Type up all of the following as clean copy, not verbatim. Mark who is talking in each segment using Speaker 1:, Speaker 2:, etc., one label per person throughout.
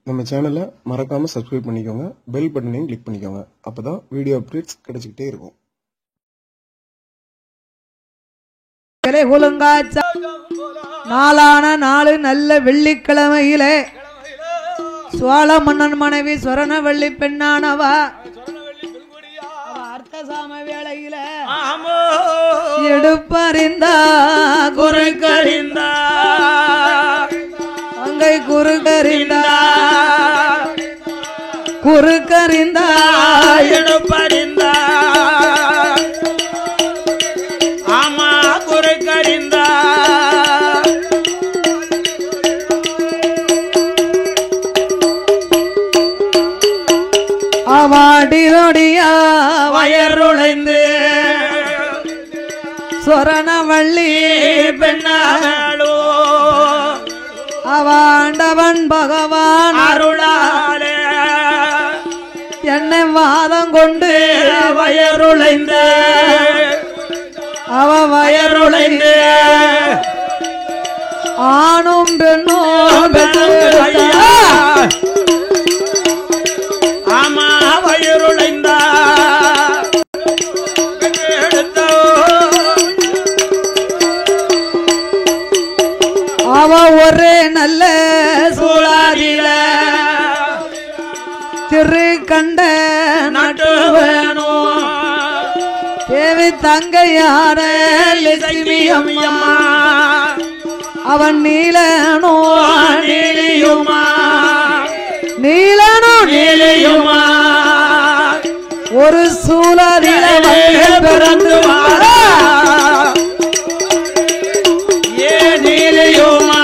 Speaker 1: நம்ம சேனலை மறக்காம சப்ஸ்கிரைப் பண்ணிக்கோங்க, பெல் பட்டனையும் கிளிக் பண்ணிக்கோங்க. அப்பதான் வீடியோ அப்டேட்ஸ் கிடைச்சிக்கிட்டே இருக்கும்.
Speaker 2: நாளான நாலு நல்ல வெள்ளிக்கிழமையிலே சோழ மன்னன் மனைவி சொரணவள்ளி பெண்ணானவா அர்த்தசாம வேளையில எடுப்பறிந்தா குறுக்கறிந்தா அங்கை குறுக்கறிந்தா குறுக்கறிந்தா
Speaker 3: எடுப்பறிந்தா ஆமா குறுக்கறிந்தா
Speaker 2: அவாடிதொடியா
Speaker 3: வயருளைந்து
Speaker 2: சொரணவள்ளி
Speaker 3: பெண்ணாளோ
Speaker 2: அவாண்டவன் பகவான்
Speaker 3: அருளாலே
Speaker 2: என்னை வாதம் கொண்டு
Speaker 3: வயருளைந்து
Speaker 2: அவ வயருளைந்து ஆணும் பெண்ணும்
Speaker 3: ஆமா வயருளைந்தா
Speaker 2: அவ ஒரே நல்ல சூழாதில திரு கண்ட
Speaker 3: நட்டு வேணும்
Speaker 2: தேவி தங்கையான லட்சுமி அம்மா அவன் நீலனோ
Speaker 3: நீலியுமா
Speaker 2: நீலனோ
Speaker 3: நீலியுமா
Speaker 2: ஒரு சூழாதில
Speaker 3: பிறந்து ஏ நீலியுமா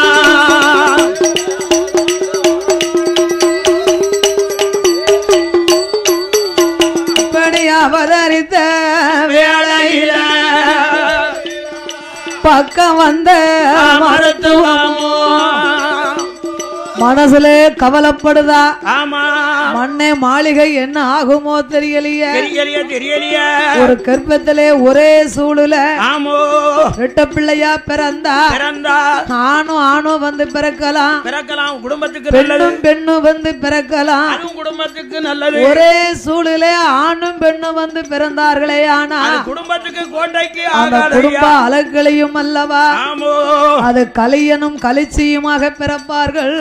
Speaker 2: இப்படி அவதரித்த
Speaker 3: வேளையில
Speaker 2: பக்கம் வந்த
Speaker 3: மருத்துவமோ
Speaker 2: மனசுல கவலைப்படுதா
Speaker 3: ஆமா
Speaker 2: மண்ணே மாளிகை என்ன ஆகுமோ தெரியலையே
Speaker 3: தெரியலையே
Speaker 2: ஒரு கர்ப்பத்திலே ஒரே சூழல
Speaker 3: ஆமோ
Speaker 2: ரெட்ட பிள்ளையா பிறந்தா ஆணும் வந்து பிறக்கலாம்
Speaker 3: குடும்பத்துக்கு
Speaker 2: பெண்ணும் வந்து பிறக்கலாம்
Speaker 3: குடும்பத்துக்கு நல்லது
Speaker 2: ஒரே சூழலே ஆணும் பெண்ணும் வந்து பிறந்தார்களே ஆனா
Speaker 3: குடும்பத்துக்கு கோட்டைக்கு
Speaker 2: அந்த குடும்ப அலங்களையும் அல்லவா அது கலியனும் கலிச்சியுமாக பிறப்பார்கள்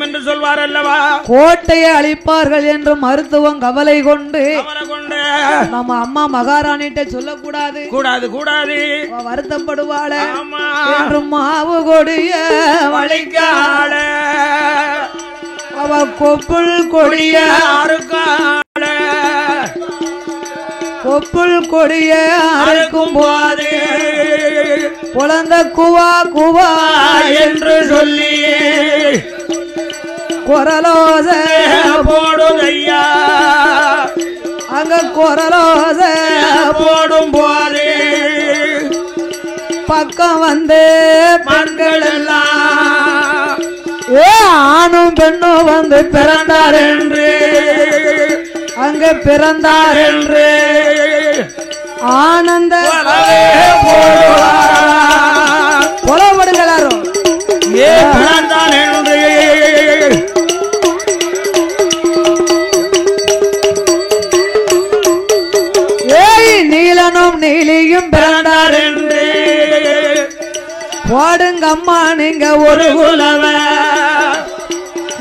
Speaker 3: என்று சொல்வார் அல்லவா
Speaker 2: கோட்டையை அழிப்பார்கள் என்று மருத்துவம் கவலை கொண்டு நம்ம அம்மா மகாராணிட்ட சொல்லக்கூடாது
Speaker 3: கூடாது
Speaker 2: வருத்தப்படுவாள என்று மாவு கொடிய
Speaker 3: வழிகால
Speaker 2: அவ கொப்புள் கொடிய கொப்புள் கொடிய அறுக்கும் போது குழந்த குவா குவா
Speaker 3: என்று சொல்லி
Speaker 2: குரலோச
Speaker 3: போடுதையா
Speaker 2: அங்க குரலோச
Speaker 3: போடும் போது
Speaker 2: பக்கம் வந்து
Speaker 3: பெண்கள் எல்லாம்
Speaker 2: ஏ ஆணும் பெண்ணும் வந்து பிறந்தார்
Speaker 3: என்று
Speaker 2: அங்க பிறந்தார் என்று ஆனந்த புலப்படுகிறாரும்
Speaker 3: ஏ பிறந்தான் என்று
Speaker 2: நீலனும் நீலியும் பிறந்தார்
Speaker 3: என்று
Speaker 2: போடுங்க அம்மா நீங்க ஒரு
Speaker 3: குலவ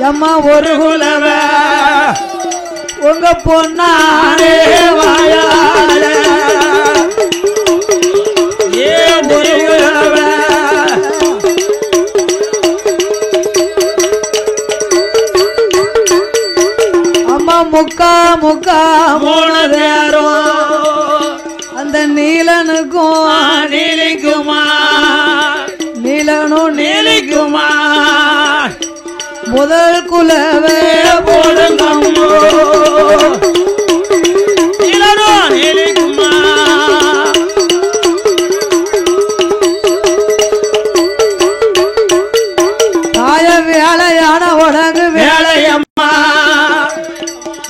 Speaker 2: அம்மா ஒரு குலவ உங்க பொன்னாரே வாயால
Speaker 3: ஏ ஒரு குலவ
Speaker 2: அம்மா முக்கா முக்கா
Speaker 3: மூணு பேரும்
Speaker 2: அந்த நீலனுக்கும்
Speaker 3: நீலிக்குமா
Speaker 2: நீலனும்
Speaker 3: நீலிக்குமா
Speaker 2: முதல் குலவே
Speaker 3: போடுங்கம்மோ நீலனோ நீலிக்குமா
Speaker 2: தாய வேலையான உடங்கு
Speaker 3: வேலையம்மா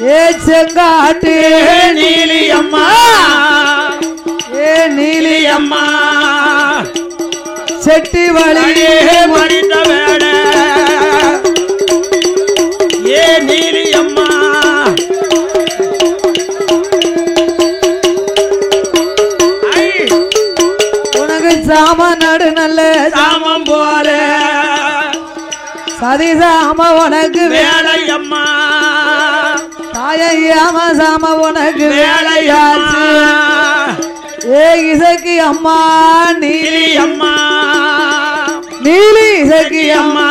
Speaker 2: ஏ செங்காட்டு
Speaker 3: நீலியம்மா அம்மா
Speaker 2: ஏ நீலி
Speaker 3: அம்மா
Speaker 2: செட்டி வழியே
Speaker 3: மறித்த வேட ஏ நீலி அம்மா
Speaker 2: உனக்கு சாம நடு நல்ல
Speaker 3: சாமம் போல
Speaker 2: சதி சாம உனக்கு
Speaker 3: வேலை அம்மா
Speaker 2: தாயாம சாம உனக்கு
Speaker 3: வேலையாச்சு
Speaker 2: ஏ இசக்கி அம்மா
Speaker 3: நீலி அம்மா
Speaker 2: நீலி இசக்கி
Speaker 3: அம்மா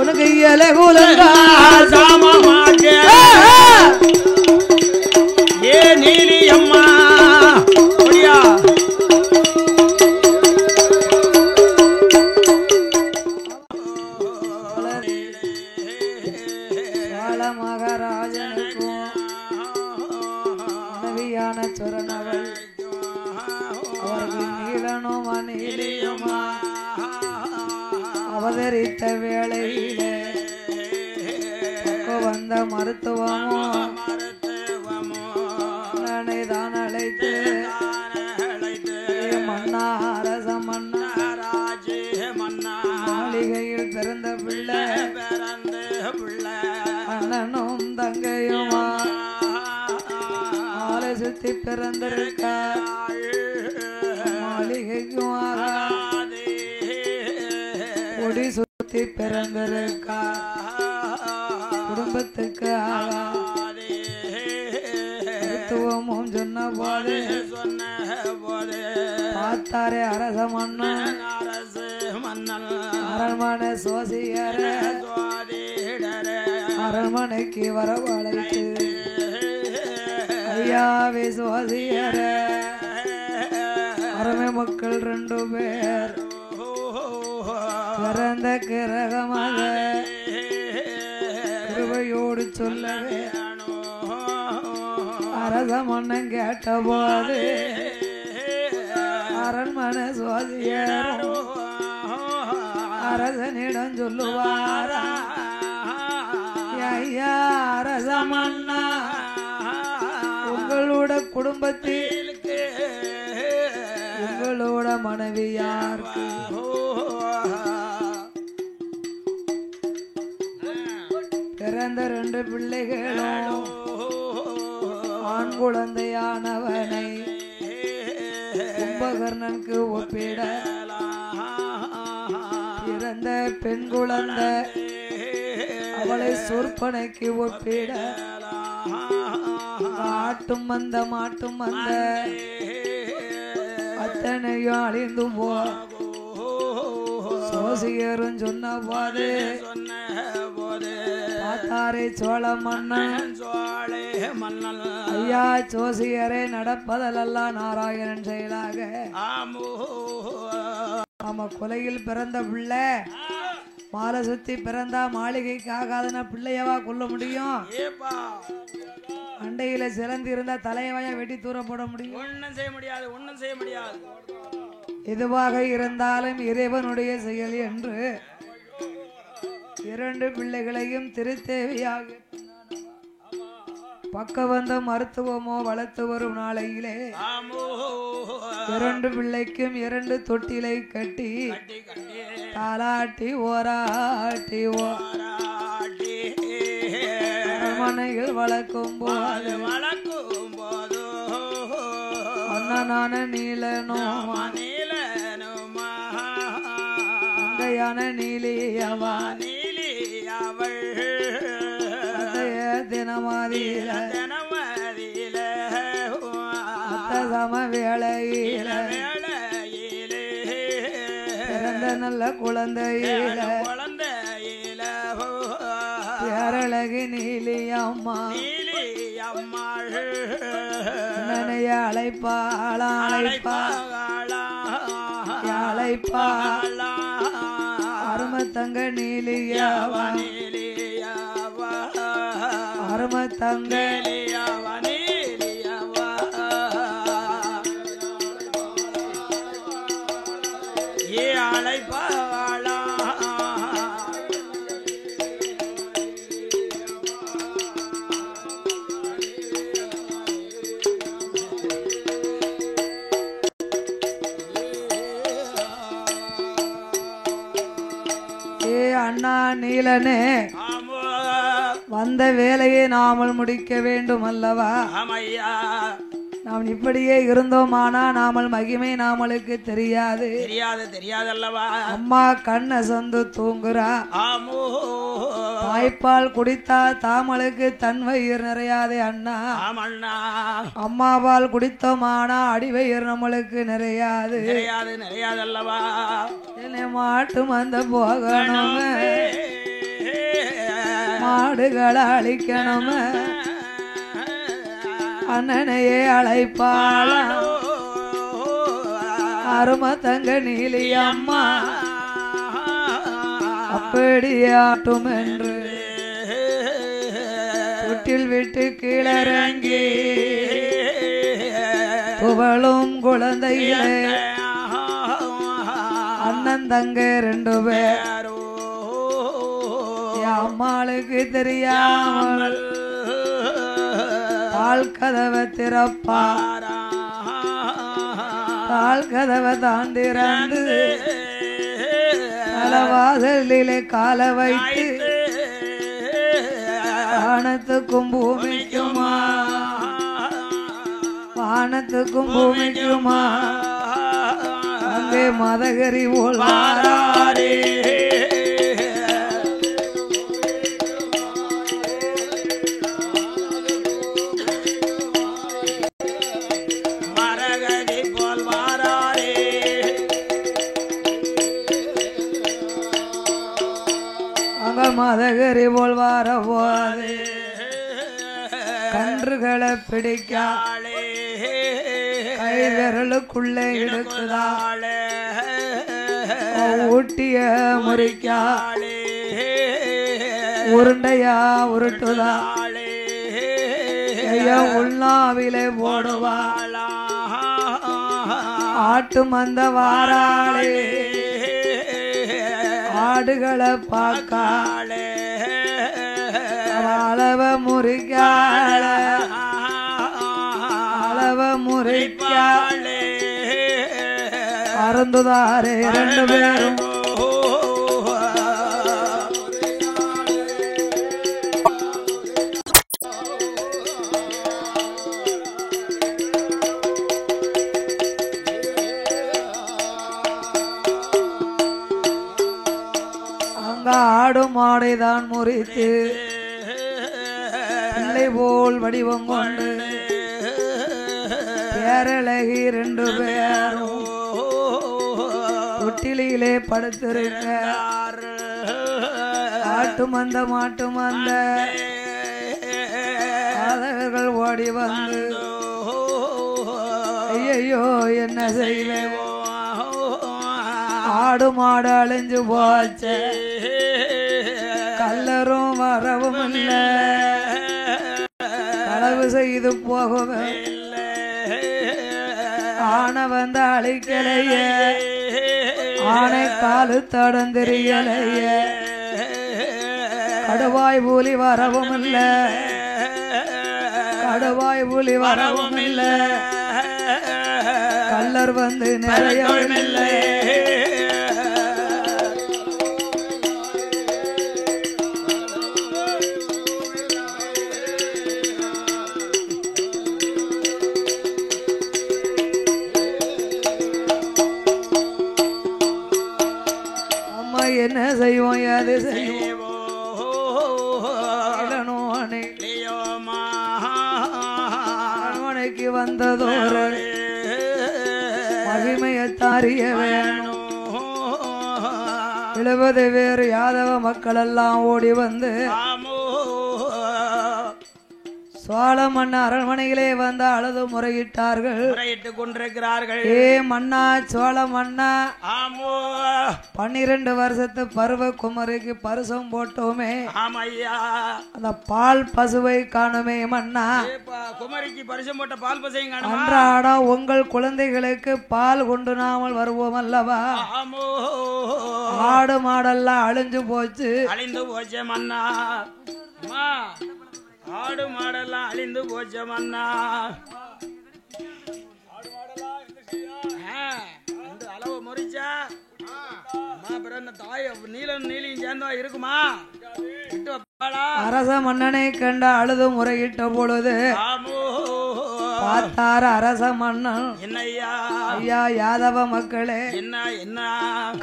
Speaker 2: உனக்கு இயல குலங்கா
Speaker 3: சாமமாக்க ஏ நீலி அம்மா அப்படியா
Speaker 2: மகாராஜனுக்கும் மனைவியான சுரணவள் அவர்கள் நீலனும் நீலியுமா அவதரித்த வேளையிலே வந்த மருத்துவமோ தான் அழைத்து மன்னா அரச மன்னா மாளிகையில் பிறந்த பிள்ளை அண்ணனும் தங்கையுமா ஆளை சுத்தி பிறந்திருக்க மாளிகைக்கும் கொடி சுத்தி பிறந்திருக்கா குடும்பத்துக்கு மருத்துவமும் சொன்ன போது பார்த்தாரே அரச மன்னன் அரண்மனை சோசியர அரண்மனைக்கு வரவழைத்து ஐயாவே சோசியர அருமை மக்கள் 2 பேர் பிறந்த கிரகமாக கிருபையோடு சொல்லவே அரச மன்னன் கேட்ட போது அரண்மனை சோசியரும் அரசனிடம் சொல்லுவாரா ஐயா அரச மன்னா உங்களோட குடும்பத்தில் உங்களோட மனைவி யாருக்கு பிறந்த 2 பிள்ளைகளும் ஆண் குழந்தையானவனை கும்பகர்ணனுக்கு ஒப்பிட பிறந்த பெண் குழந்தை அவளை சொற்பனைக்கு ஒப்பிட ஆட்டும் வந்த மாட்டும் வந்த அத்தனையும் அழிந்து போ சோசியரும் சொன்ன போது பார்த்தாரே சோழ மன்னன் ஐயா சோசியரே நடப்பதெல்லாம் நாராயணன் செயலாக ஆமா கொலையில் பிறந்த பிள்ளை மாலை சுத்தி பிறந்தா மாளிகைக்கு ஆகாதுன்னா பிள்ளையவா கொல்ல முடியும் அண்டையில சிறந்து இருந்தா தலையவாயா வெட்டி தூர போட முடியும்
Speaker 3: ஒண்ணும் செய்ய முடியாது ஒண்ணும் செய்ய முடியாது
Speaker 2: எதுவாக இருந்தாலும் இறைவனுடைய செயல் என்று 2 பிள்ளைகளையும் திருத்தேவியாக பக்கவந்த மருத்துவமோ வளர்த்து வரும் நாளையிலே 2 பிள்ளைக்கும் 2 தொட்டிலை கட்டி தாலாட்டி ஓராட்டி அரண்மனையில் வளர்க்கும் போது அண்ணனான நீலனுமா தங்கையான நீலியவா தினமாதியில சம வேளையில பிறந்த நல்ல குழந்தையில பேரழகு நீலியம்மா நனைய அழைப்பாளா அழைப்பா அரும தங்க நீலியவா அரும தங்க
Speaker 3: ஏ அழைப்பாளா
Speaker 2: முடியலனே
Speaker 3: ஆமோ
Speaker 2: வந்த வேலையை நாமல் முடிக்க வேண்டும் அல்லவா
Speaker 3: ஆமையா
Speaker 2: நாம் இப்படியே இருந்தோமானா நாமல் மகிமை நாமளுக்கு தெரியாது
Speaker 3: தெரியாதல்லவா
Speaker 2: அம்மா கண்ணை சொந்து தூங்குறா
Speaker 3: ஆமோ
Speaker 2: தாய்ப்பால் குடித்தா தாமளுக்கு தன் வயிறு நிறையாதே அண்ணா
Speaker 3: ஆமண்ணா
Speaker 2: அம்மா பால் குடித்தோமானா அடிவயிறு நம்மளுக்கு நிறையாது
Speaker 3: நிறையாதல்லவா
Speaker 2: என்னை மாட்டு மந்த போகணும் மாடுகளை அழிக்கணும் அண்ணனையே அழைப்பாளா அரும தங்க நீலி அம்மா அப்படியாட்டும் என்று தொட்டில் விட்டு கீழறங்கி புகழும் குழந்தையிலே அண்ணன் தங்க 2 பேர் அம்மாளுக்கு தெரியாமல் தாழ் கதவை திறப்பா தாழ் கதவை தாண்டிறந்து தலவாசலிலே கால வைத்து வானத்துக்கும் பூமிக்குமா வானத்துக்கும் பூமிக்குமா அங்கே மதகரி போல் வாராரே மதகரி போல் வரபோது கன்றுகளை பிடிக்காளே கை விரலுக்குள்ளே எடுக்குதாளே ஊட்டிய முறிக்காளே உருண்டையா உருட்டுதாளே உள்நாவிலே போடுவாளா ஆட்டு மந்த வாராளே ஆடுகளை பார்க்காளே அளவ முறிக்காள அளவ முறிக்காளே அறந்துதாரே 2 பேரும் ஆடு மாடைதான் முறித்து பிள்ளை போல் வடிவம் கொண்டு பேரழகி 2 பேரும் தொட்டிலே படுத்திருக்க ஆட்டு மந்த மாட்டு மந்த ஆதவர்கள் ஓடி வந்து ஐயோ என்ன செய்வேன் ஆடு மாடு அழிஞ்சு போச்சு கல்லரும் வரவும் இல்லை களவு செய்து போகவே ஆனை வந்து அழிக்கலையே ஆனை காலு தடந்தெரியலையே கடுவாய் புலி வரவும் இல்லை கடுவாய் புலி வரவும் இல்லை கல்லர் வந்து நிறையவும் இல்லை என்ன செய்வோம் அது செய்வோம் அரண்மனைக்கு வந்ததோரு மகிமையை தாரிய வேணும் 70 பேர் யாதவ மக்கள் எல்லாம் ஓடி வந்து சோழ மன்ன அரண்மனையிலே வந்து அழுது முறையிட்டார்கள்
Speaker 3: முறையிட்டுக் கொண்டிருக்கிறார்கள்
Speaker 2: ஏ மன்னா சோழ மன்னா 12 வருஷத்து பருவ குமரிக்கு பரிசம் போட்டோமே அந்த பால் பசுவை காணுமே மன்னா
Speaker 3: குமரிக்கு பரிசம் போட்ட பால் பசுவையும் காணுமா
Speaker 2: அன்றாட உங்கள் குழந்தைகளுக்கு பால் கொண்டு நாமல் வருவோம் அல்லவா ஆடு மாடெல்லாம் அழிஞ்சு போச்சு
Speaker 3: மன்னா ஆடு மாடெல்லாம் அழிந்து போச்சு மன்னா அளவு முறிச்சா பிறந்த என்ன தாய் நீலம் நீலியும் சேர்ந்தா இருக்குமா? விட்டு வைப்பாளா?
Speaker 2: அரச மன்னனை கண்ட அழுது முறையிட்ட பொழுது
Speaker 3: ஆமோ
Speaker 2: பார்த்தார அரச மன்னன்,
Speaker 3: என்னையா
Speaker 2: ஐயா யாதவ மக்களே,
Speaker 3: என்ன என்ன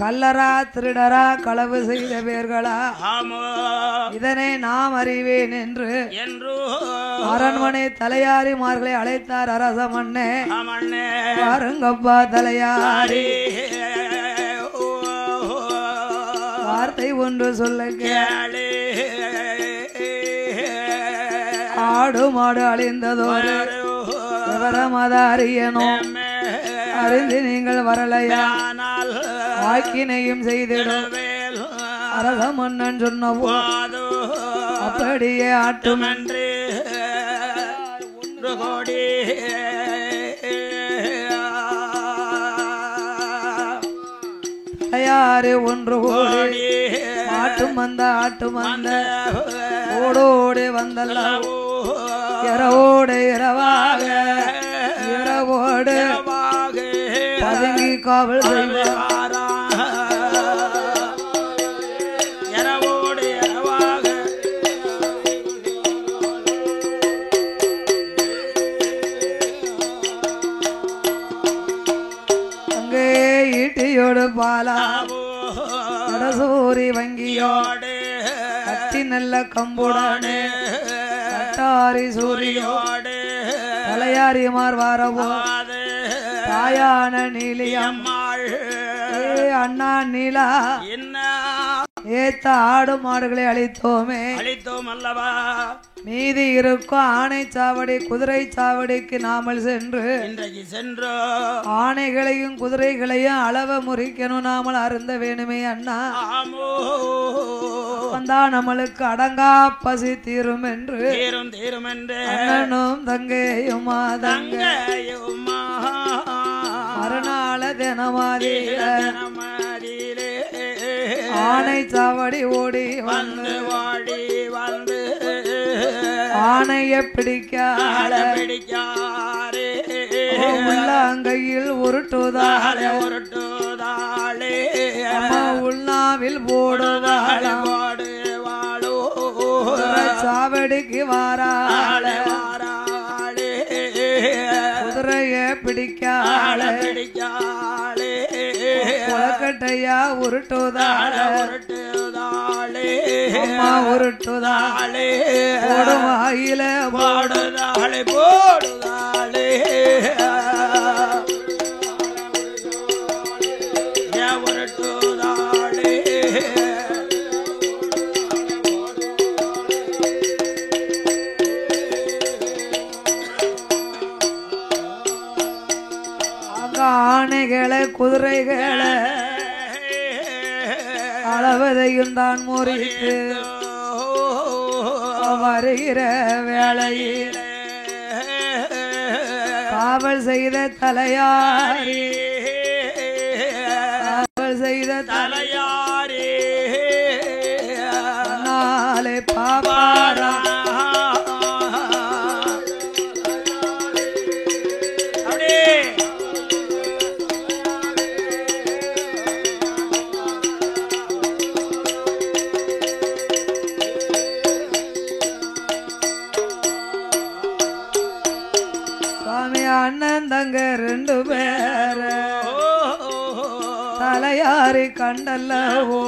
Speaker 2: கல்லரா திருடரா களவு செய்த பேர்களா,
Speaker 3: ஆமோ
Speaker 2: இதனை நாம் அறிவேன் என்று
Speaker 3: என்று
Speaker 2: அரண்மனை தலையாரிமார்களை அழைத்தார் அரச மன்னே.
Speaker 3: ஆமண்ணே
Speaker 2: பாருங்கப்பா தலையாரி, வார்த்தை ஒன்று சொல்ல
Speaker 3: கேளு
Speaker 2: ஆடு மாடு அழிந்ததோடு விவரமத அறியணும். அறிந்து நீங்கள் வரலையா வாக்கினையும் செய்திடும் அரச மன்னன் சொன்னவோ அப்படியே ஆட்டும்
Speaker 3: என்று கோடி
Speaker 2: தலையாறு ஒன்று கோடி ஆட்டும் வந்த ஆட்டும் வந்த ஓடோடு வந்தல்ல இரவோடு இரவாக இரவோடு பதுங்கி காவல் செய்வார்.
Speaker 3: இரவோடு இரவாக
Speaker 2: அங்கே ஈட்டியோடு பாலா கடசூரி வங்கியோடு கட்டி நல்ல கம்புடனே கட்டாரி சூரியோடு தலையாரிமார் வாரவோ தாயான நீலியம்மாள் அண்ணா நீலா
Speaker 3: என்ன
Speaker 2: ஏத்த ஆடு மாடுகளை அழித்தோமே,
Speaker 3: அழித்தோம் அல்லவா?
Speaker 2: மீதி இருக்கும் ஆணை சாவடி குதிரை சாவடிக்கு நாமல் சென்று
Speaker 3: இன்றைக்கு சென்றோ
Speaker 2: ஆணைகளையும் குதிரைகளையும் அளவ முறிக்கணும், நாமல் அருந்த வேணுமே அண்ணா.
Speaker 3: ஆமோ
Speaker 2: வந்தா நம்மளுக்கு அடங்கா பசி தீரும் என்று
Speaker 3: தீரும் தீரும் என்று
Speaker 2: அண்ணனும் தங்கையுமா தங்க
Speaker 3: தங்கையுமா
Speaker 2: மறுநாள தினமாதியில
Speaker 3: மதியிலே
Speaker 2: ஆணை சாவடி ஓடி
Speaker 3: வந்து வாடி வந்து
Speaker 2: ஆணைய பிடிக்கால
Speaker 3: பிடிக்காரே
Speaker 2: உள்ளங்கையில் உருட்டுதால
Speaker 3: உருட்டுதாளே
Speaker 2: உள்நாவில் போடுதாள
Speaker 3: பாடு வாழோ
Speaker 2: சாவடிக்கு வாராள
Speaker 3: வாராளே
Speaker 2: குதிரைய பிடிக்கால
Speaker 3: பிடிக்காளே
Speaker 2: குளக்கட்டையா உருட்டுதாள
Speaker 3: உருட்டுதாளே
Speaker 2: அம்மா உருட்டுதாளே
Speaker 3: தாளே
Speaker 2: போடுவாயில
Speaker 3: போடுதாளே போடுதாளே உருட்டுதாளே
Speaker 2: அங்க ஆணைகளை குதிரைகளை அளவதையும் தான் முறித்து வருகிற வேளையில் காவல் செய்த தலையாரி காவல் செய்த
Speaker 3: தலையாரே
Speaker 2: நாளை பாபாரா
Speaker 3: அப்படியே
Speaker 2: சுவாமி அண்ணன் தங்க ரெண்டு பேர தலையாரி கண்டல்லவோ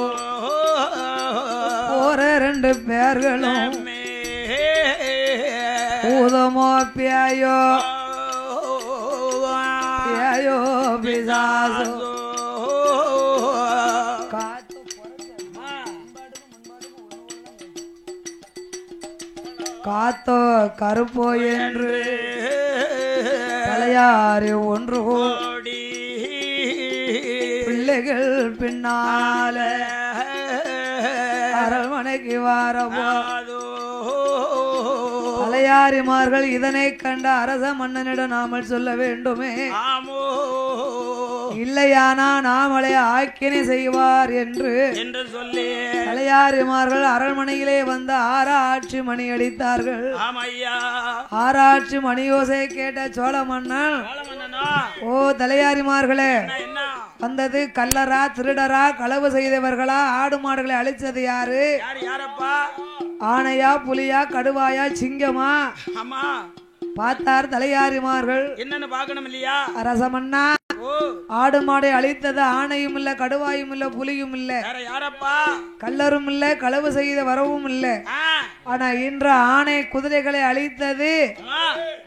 Speaker 2: போற ரெண்டு பேர்களும் பூதமோ பியாயோ பியாயோ பிசாசோ காத்தோ கருப்போ என்று தலையாரி ஒன்று
Speaker 3: கோடி
Speaker 2: பிள்ளைகள் பின்னால அரண்மனைக்கு வாரவோ தலையாரிமார்கள் இதனை கண்ட அரச மன்னனிடம் நாமல் சொல்ல வேண்டுமே,
Speaker 3: ஆமோ
Speaker 2: இல்லையானா நாமளே ஆக்கினை செய்வார் என்று
Speaker 3: என்று சொல்லி
Speaker 2: தலையாரிமார்கள் அரண்மனையிலே வந்து ஆராய்ச்சி மணி அடித்தார்கள்.
Speaker 3: ஆமையா
Speaker 2: ஆராய்ச்சி மணியோசை கேட்ட சோழ மன்னன்,
Speaker 3: மன்னனா
Speaker 2: ஓ தலையாரிமார்களே,
Speaker 3: என்ன
Speaker 2: வந்தது கல்லரா திருடரா களவு செய்தவர்களா ஆடு மாடுகளை அழிச்சது யாரு
Speaker 3: யாரப்பா
Speaker 2: ஆனையா புலியா கடுவாயா சிங்கமா
Speaker 3: ஆமா
Speaker 2: பார்த்தார் தலையாரிமார்கள்
Speaker 3: என்னன்னு பாக்கணும் இல்லையா
Speaker 2: அரசமன்னா ஆடு மாடை அழித்தது ஆணையும் இல்ல கடுவாயும் இல்ல புலியும் இல்ல
Speaker 3: யாரப்பா
Speaker 2: கல்லரும் இல்ல களவு செய்த வரவும் இல்ல ஆனா இன்று ஆணை குதிரைகளை அழித்தது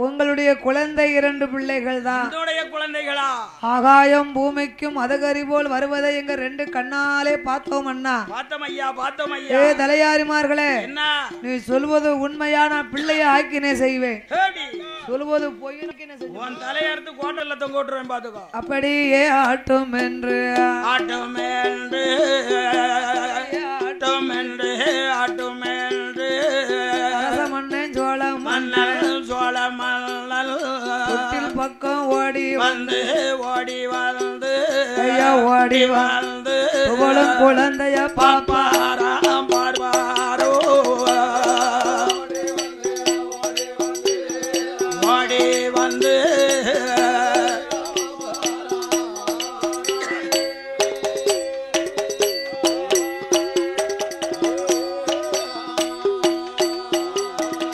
Speaker 2: உங்களுடைய குழந்தை 2 பிள்ளைகள் தான்
Speaker 3: குழந்தைகளா
Speaker 2: ஆகாயம் பூமிக்கும் அதகரி போல் வருவதை எங்க 2 கண்ணாலே பார்த்தோம் அண்ணா
Speaker 3: பார்த்தோம் ஐயா
Speaker 2: ஏ தலையாரிமார்களே
Speaker 3: என்ன
Speaker 2: நீ சொல்வது உண்மையான பிள்ளைய ஆக்கினே செய்வேன் சொல்வது பொய்யனுக்கு
Speaker 3: உன் தலையறுத்து கோட்டல்ல தொங்கோட்டுறேன் பாத்துக்கோ
Speaker 2: அப்படியே ஆட்டும் என்று
Speaker 3: ஆட்டும் என்று ஆட்டும் என்று ஆட்டும் என்று
Speaker 2: மன்னன் சோழம்
Speaker 3: மன்னல் சோழ மன்னல்
Speaker 2: தொட்டில் பக்கம் ஓடி
Speaker 3: வந்து ஓடி வந்து
Speaker 2: ஐயா ஓடி
Speaker 3: வந்து
Speaker 2: புகழும் குழந்தைய
Speaker 3: பாப்பாராம் பார்வாரோ ஓடி வந்து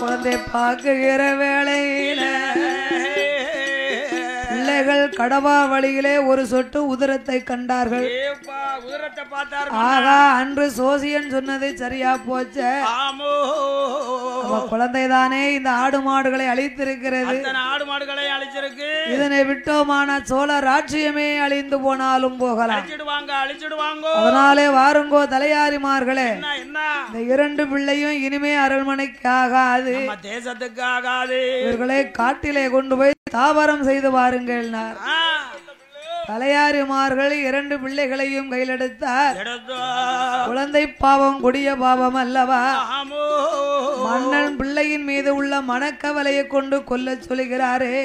Speaker 2: குழந்தை பார்க்குகிற வேளையில பிள்ளைகள் கடவா வழியிலே ஒரு சொட்டு உதிரத்தை கண்டார்கள் ஆகா அன்று சோசியன் சொன்னது சரியா போச்ச குழந்தைதானே இந்த ஆடு மாடுகளை அழித்திருக்கிறது
Speaker 3: ஆடு மாடுகளை அழிச்சிருக்கு
Speaker 2: இதனை விட்டோமான சோழ ராட்சியமே அழிந்து போனாலும் போகலாம்
Speaker 3: அழிச்சிடுவாங்க
Speaker 2: அதனாலே வாருங்கோ தலையாரிமார்களே இந்த 2 பிள்ளையும் இனிமே அரண்மனைக்கு ஆகாது
Speaker 3: தேசத்துக்கு ஆகாது
Speaker 2: இவர்களை காட்டிலே கொண்டு போய் தாவரம் செய்து வாருங்கள் தலையாரிமார்கள் 2 பிள்ளைகளையும் கையிலெடுத்தார் குழந்தை பாவம் கொடிய பாவம் அல்லவா மன்னன் பிள்ளையின் மீது உள்ள மனக்கவலையை கொண்டு கொல்ல சொல்கிறாரே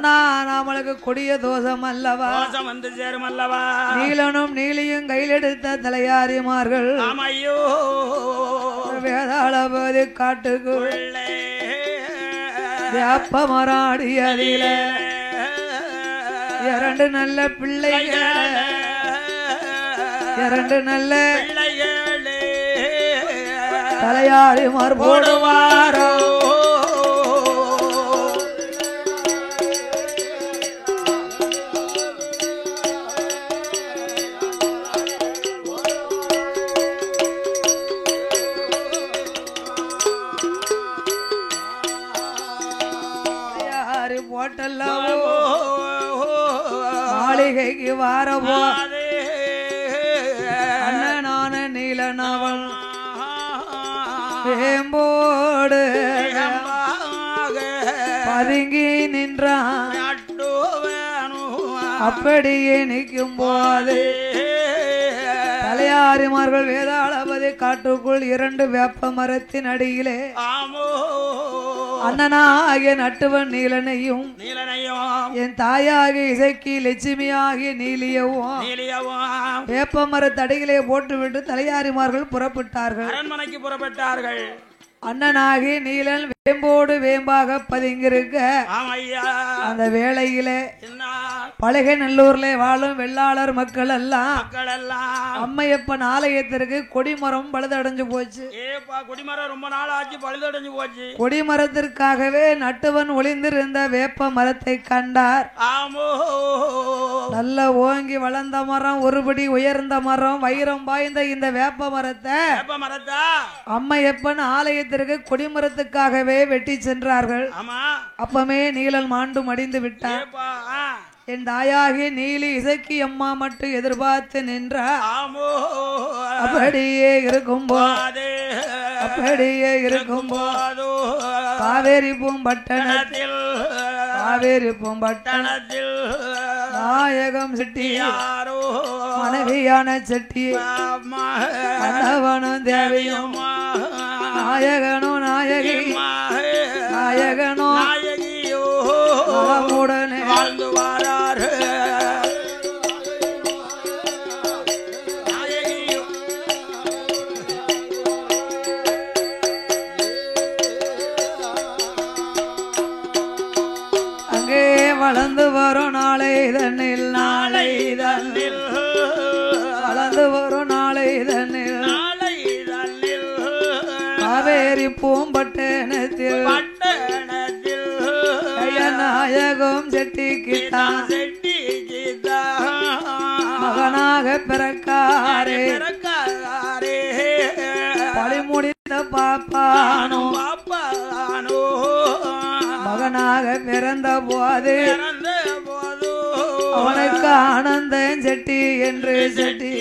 Speaker 2: நம்மளுக்கு கொடிய தோஷம் அல்லவா
Speaker 3: வந்து சேரும் அல்லவா
Speaker 2: நீலனும் நீலியும் கையிலெடுத்த தலையாரிமார்கள் வேதாளபதி காட்டுக்கு வேப்பமராடியதிலே 2 நல்ல பிள்ளைகள் 2 நல்ல தலையாரிமார் போடுவாரோ மாளிகைக்கு வாரவோ அண்ணனான நீலனவன் வேம்போடு பதுங்கி நின்றான் அப்படியே நிற்கும் போது தலையாரிமார்கள் வேதாளபதி காட்டுக்குள் 2 வேப்ப மரத்தின் அடியிலே அண்ணனாகிய நட்டுவன் நீலனையும் என் தாயாகிய இசைக்கு லட்சுமியாகிய நீலியவும் வேப்ப மரத்தடியிலே போட்டுவிட்டு தலையாரிமார்கள் புறப்பட்டார்கள்
Speaker 3: அரண்மனைக்கு புறப்பட்டார்கள்
Speaker 2: அண்ணனாகி நீலன் வேம்போடு வேம்பாக பதுங்கிருக்க அந்த வேளையில பலகை நல்லூர்ல வாழும் வெள்ளாளர் மக்கள் எல்லாம் அம்மையப்பன் ஆலயத்திற்கு கொடிமரம் பழுதடைஞ்சு போச்சு.
Speaker 3: கொடிமரம் ரொம்ப நாள் ஆச்சு, பழுதடைஞ்சு போச்சு.
Speaker 2: கொடிமரத்திற்காகவே நட்டுவன் ஒளிந்திருந்த வேப்ப மரத்தை கண்டார். நல்ல ஓங்கி வளர்ந்த மரம், ஒருபடி உயர்ந்த மரம், வைரம் பாய்ந்த இந்த வேப்ப மரத்தை அம்மையப்பன் ஆலயத்திற்கு கொடிமரத்துக்காகவே வெட்டி சென்றார்கள். அப்பமே நீலன் மாண்டு மடிந்து விட்டார். என் தாயாகிய நீலி இசைக்கு அம்மா மட்டும் எதிர்பார்த்து நின்றார். அப்படியே இருக்கும்போது காவேரி பூம்பட்டணத்தில் நாயகம் செட்டி மனைவியான செட்டி அண்ணவனும் தேவியும் நாயகனும் நாயகி நாயகனும் நலமுடனே
Speaker 3: வாழ்ந்து வாராரு.
Speaker 2: அங்கே வளர்ந்து வரும் நாளை தன்னில் நாளை தன்னில் வளர்ந்து வரும் நாளை தன்னில் காவேரி பூம்பட்டணத்தில் நாயகம் செட்டிக்கிட்டான் மகனாக பிறக்காரே பழி முடித்த பாப்பானோ மகனாக பிறந்த போது அவனுக்கு ஆனந்தன் செட்டி என்று செட்டி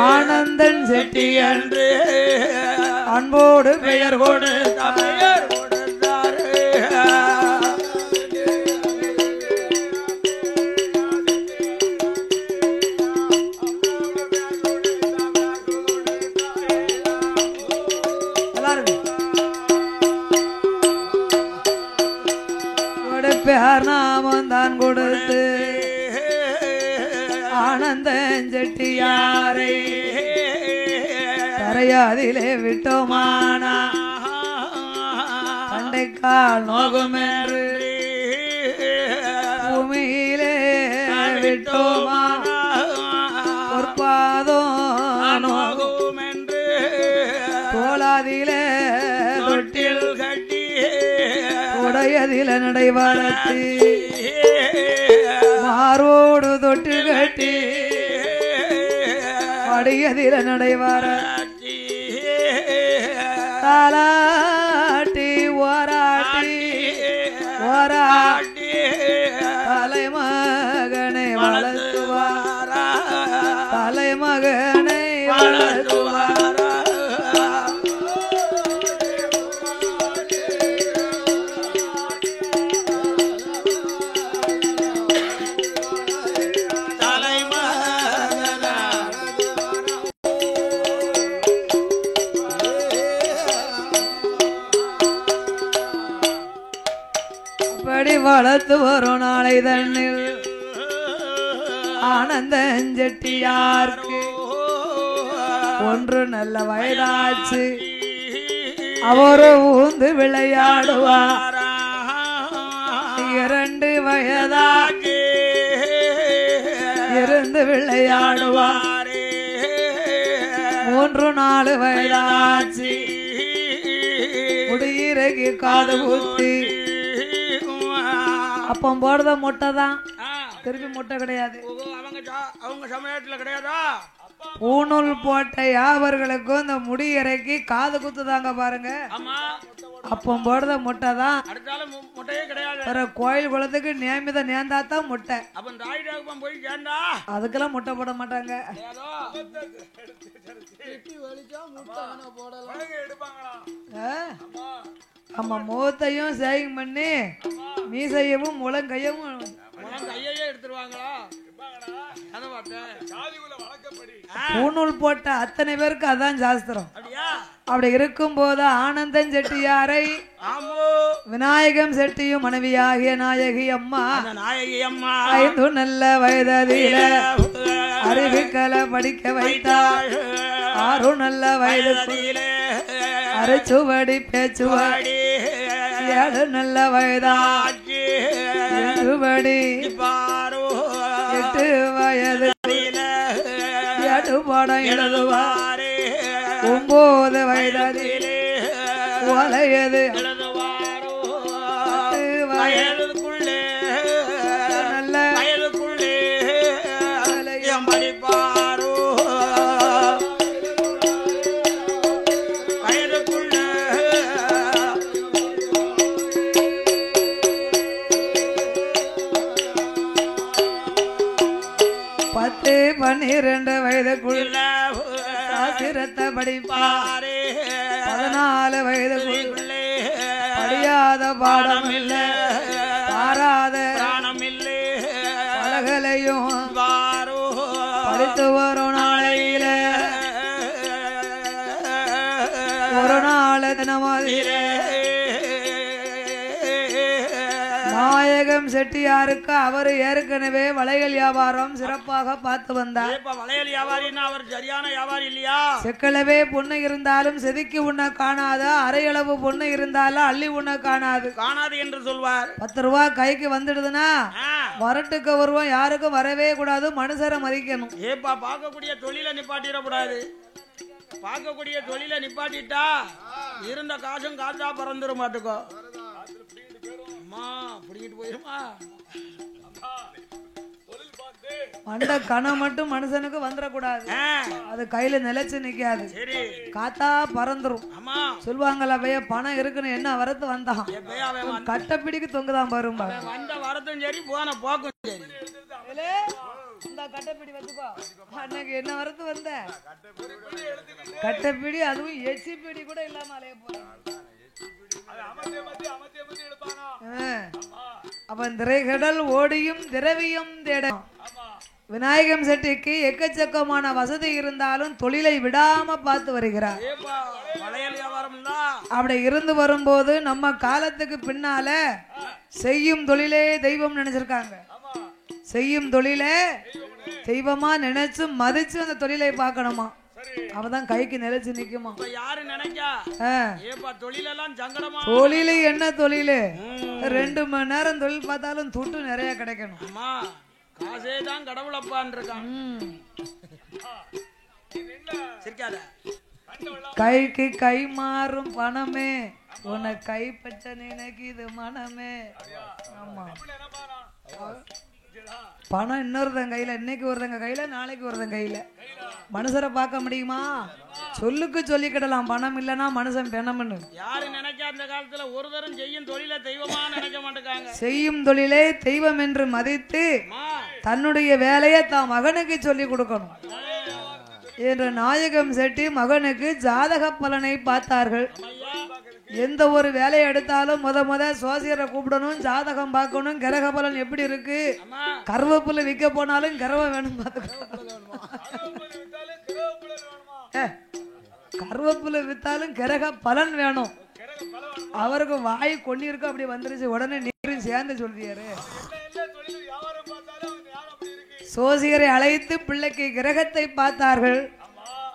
Speaker 2: ஆனந்தன் செட்டி என்று அன்போடு பெயர் கொடுத்தார். பேர் நாமம் தான் கொடுத்து ஆனந்தன் செட்டியாரை கரையாதிலே விட்டோமானா கண்டைக்கால் நோகுமென்று பூமியிலே விட்டோமானா பொற்பாதம் நோகுமென்று தோளாதிலே தொட்டில் கட்டி உடையதில நடைவரத்தி மாரோடு தொட்டு கட்டி அடியதில நடைவரத்தி தாலாட்டி ஓராட்டி ஓராட்டி தலைமகனை வளர்த்துவார் தலைமகனை வளர்த்துவார். வளர்த்து வரும் நாளை தண்ணில் ஆனந்தன் செட்டியாருக்கு ஒன்று நல்ல வயதாச்சு அவரு ஊந்து விளையாடுவார். 2 வயதாக்கு இருந்து விளையாடுவார். 3-4 வயதாச்சு முடியிறகி காது ஊத்தி அப்பம் போடுற முட்டை தான் திருப்பி முட்டை கிடையாது.
Speaker 3: அவங்க சமயத்துல கிடையாதா
Speaker 2: பூணூல் போட்ட யாவர்களுக்கும் இந்த முடி இறக்கி காது குத்துதாங்க பாருங்க. அப்பம் போடுற முட்டை தான் கோயில் குளத்துக்கு நியமித நேர்ந்தாத்தான் முட்டை. அதுக்கெல்லாம் முட்டை போட மாட்டாங்க. ஆமா முகத்தையும் சேவிங் பண்ணி மீசையவும் முழங்கையவும்
Speaker 3: எடுத்துருவாங்களா
Speaker 2: பூணூல் போட்ட அத்தனை பேருக்கு அதான் சாஸ்திரம். அப்படி இருக்கும் போது ஆனந்தன் செட்டியாரை விநாயகம் செட்டியும் மனைவியாகிய நாயகி அம்மா 5 நல்ல வயதில அறிவிக்கலை படிக்க வைத்தார். 6 நல்ல வயதில அரைச்சுவடி பேச்சுவாடி 7 நல்ல வயதாச்சு 8 வயது 8 படம் எழுதுவார். 9 வயதிலே வளையது
Speaker 3: வயதுக்குள்ளே
Speaker 2: நல்ல
Speaker 3: வயதுக்குள்ளே படிப்பாரோ வயதுக்குள்ளே
Speaker 2: 10-12 வயதுக்குள்ள சாஸ்திரத்தை படிப்பார். 14 வயதுக்குள்ளே படியாத பாடம் இல்லை பாராத பலகலையும் படித்து வரும் நாளையில ஒரு நாள் தினமதிலே நாயகம் செட்டியாருக்கு அவர் ஏற்கனவே வளையல் வியாபாரம் சிறப்பாக பார்த்து வந்தார்.
Speaker 3: வளையல் வியாபாரின்னா அவர் சரியான வியாபாரி இல்லையா?
Speaker 2: செக்களவே பொண்ணு இருந்தாலும் செதுக்கி உண்ண காணாத, அரையளவு பொண்ணு இருந்தாலும் அள்ளி உண்ண காணாது
Speaker 3: என்று சொல்வார்.
Speaker 2: 10 ரூபா கைக்கு வந்துடுதுன்னா வரட்டுக்கு வருவோம், யாருக்கும் வரவே கூடாது, மனுஷரை மதிக்கணும்.
Speaker 3: ஏப்பா பார்க்கக்கூடிய தொழிலை நிப்பாட்டிடக்கூடாது. பார்க்கக்கூடிய தொழிலை நிப்பாட்டிட்டா இருந்த காசும் காத்தா பறந்துரும். மாட்டுக்கோ அம்மா பிடிக்கிட்டு போயிருமா?
Speaker 2: மண்ட கணம் மட்டும் மனுஷனுக்கு வந்துடக்கூடாது, அது கையில நிலைச்சு நிக்காது, காத்தா பறந்துரும். சொல்லுவாங்கல்ல பைய பணம் இருக்குன்னு என்ன வரத்து வந்தான் கட்டப்பிடிக்கு தொங்குதான் பாரும்பா.
Speaker 3: வந்த வரத்தும் சரி போன போக்கும் சரி.
Speaker 2: இந்த கட்டப்பிடி வச்சுக்கோ, அன்னைக்கு என்ன வரத்து வந்த கட்டப்பிடி, அதுவும் எச்சிப்பிடி கூட இல்லாம அலைய போறேன். அப்ப திரைகடல் ஓடியும் திரவியம் தேடும். விநாயகம் செட்டிக்கு எக்கச்சக்கமான வசதி இருந்தாலும் தொழிலை விடாம பார்த்து வருகிறார். அப்படி இருந்து வரும்போது நம்ம காலத்துக்கு பின்னால செய்யும் தொழிலே தெய்வம் நினைச்சிருக்காங்க. செய்யும் தொழிலே தெய்வமா நினைச்சு மதிச்சு அந்த தொழிலை பார்க்கணுமா, அவதான் கைக்கு நிலைச்சு நிக்குமா. தொழிலு என்ன தொழிலு, 2 மணி நேரம் தொழில் பார்த்தாலும் துட்டு நிறைய கிடைக்கணும்.
Speaker 3: காசேதான் கடவுளப்பான் இருக்கான்.
Speaker 2: கைக்கு கை மாறும் பணமே உன்னை கைப்பற்ற நினைக்குது மனமே. ஆமா, பணம் இன்னொருத்தன் கையில, இன்னைக்கு ஒருத்தங்க கையில, நாளைக்கு ஒருத்தன் கையில. மனுஷரை பார்க்க முடியுமா? சொல்லுக்கு சொல்லிக்கிடலாம், பணம் இல்லைன்னா மனுஷன் பெணம்னு.
Speaker 3: யாரு நினைக்க அந்த காலத்துல ஒரு தரம் செய்யும் தொழிலை தெய்வமா நினைக்க மாட்டாங்க.
Speaker 2: செய்யும் தொழிலை தெய்வம் என்று மதித்து தன்னுடைய வேலையை தான் மகனுக்கு சொல்லி கொடுக்கணும் என்று நாயகம் செட்டி மகனுக்கு ஜாதக பலனை பார்த்தார்கள். எந்த ஒரு வேலையை எடுத்தாலும் முத சோசியரை கூப்பிடணும், ஜாதகம் பார்க்கணும், கிரக பலன் எப்படி இருக்கு. கருவேப்பிலை விற்க போனாலும் கிரவம் வேணும், கருவேப்பிலை வித்தாலும் கிரக பலன் வேணும். அவருக்கு வாய் கொண்டு இருக்கு, அப்படி வந்துருச்சு, உடனே நீரும் சேர்ந்து சொல்றியாரு. சோசியரை அழைத்து பிள்ளைக்கு கிரகத்தை பார்த்தார்கள்.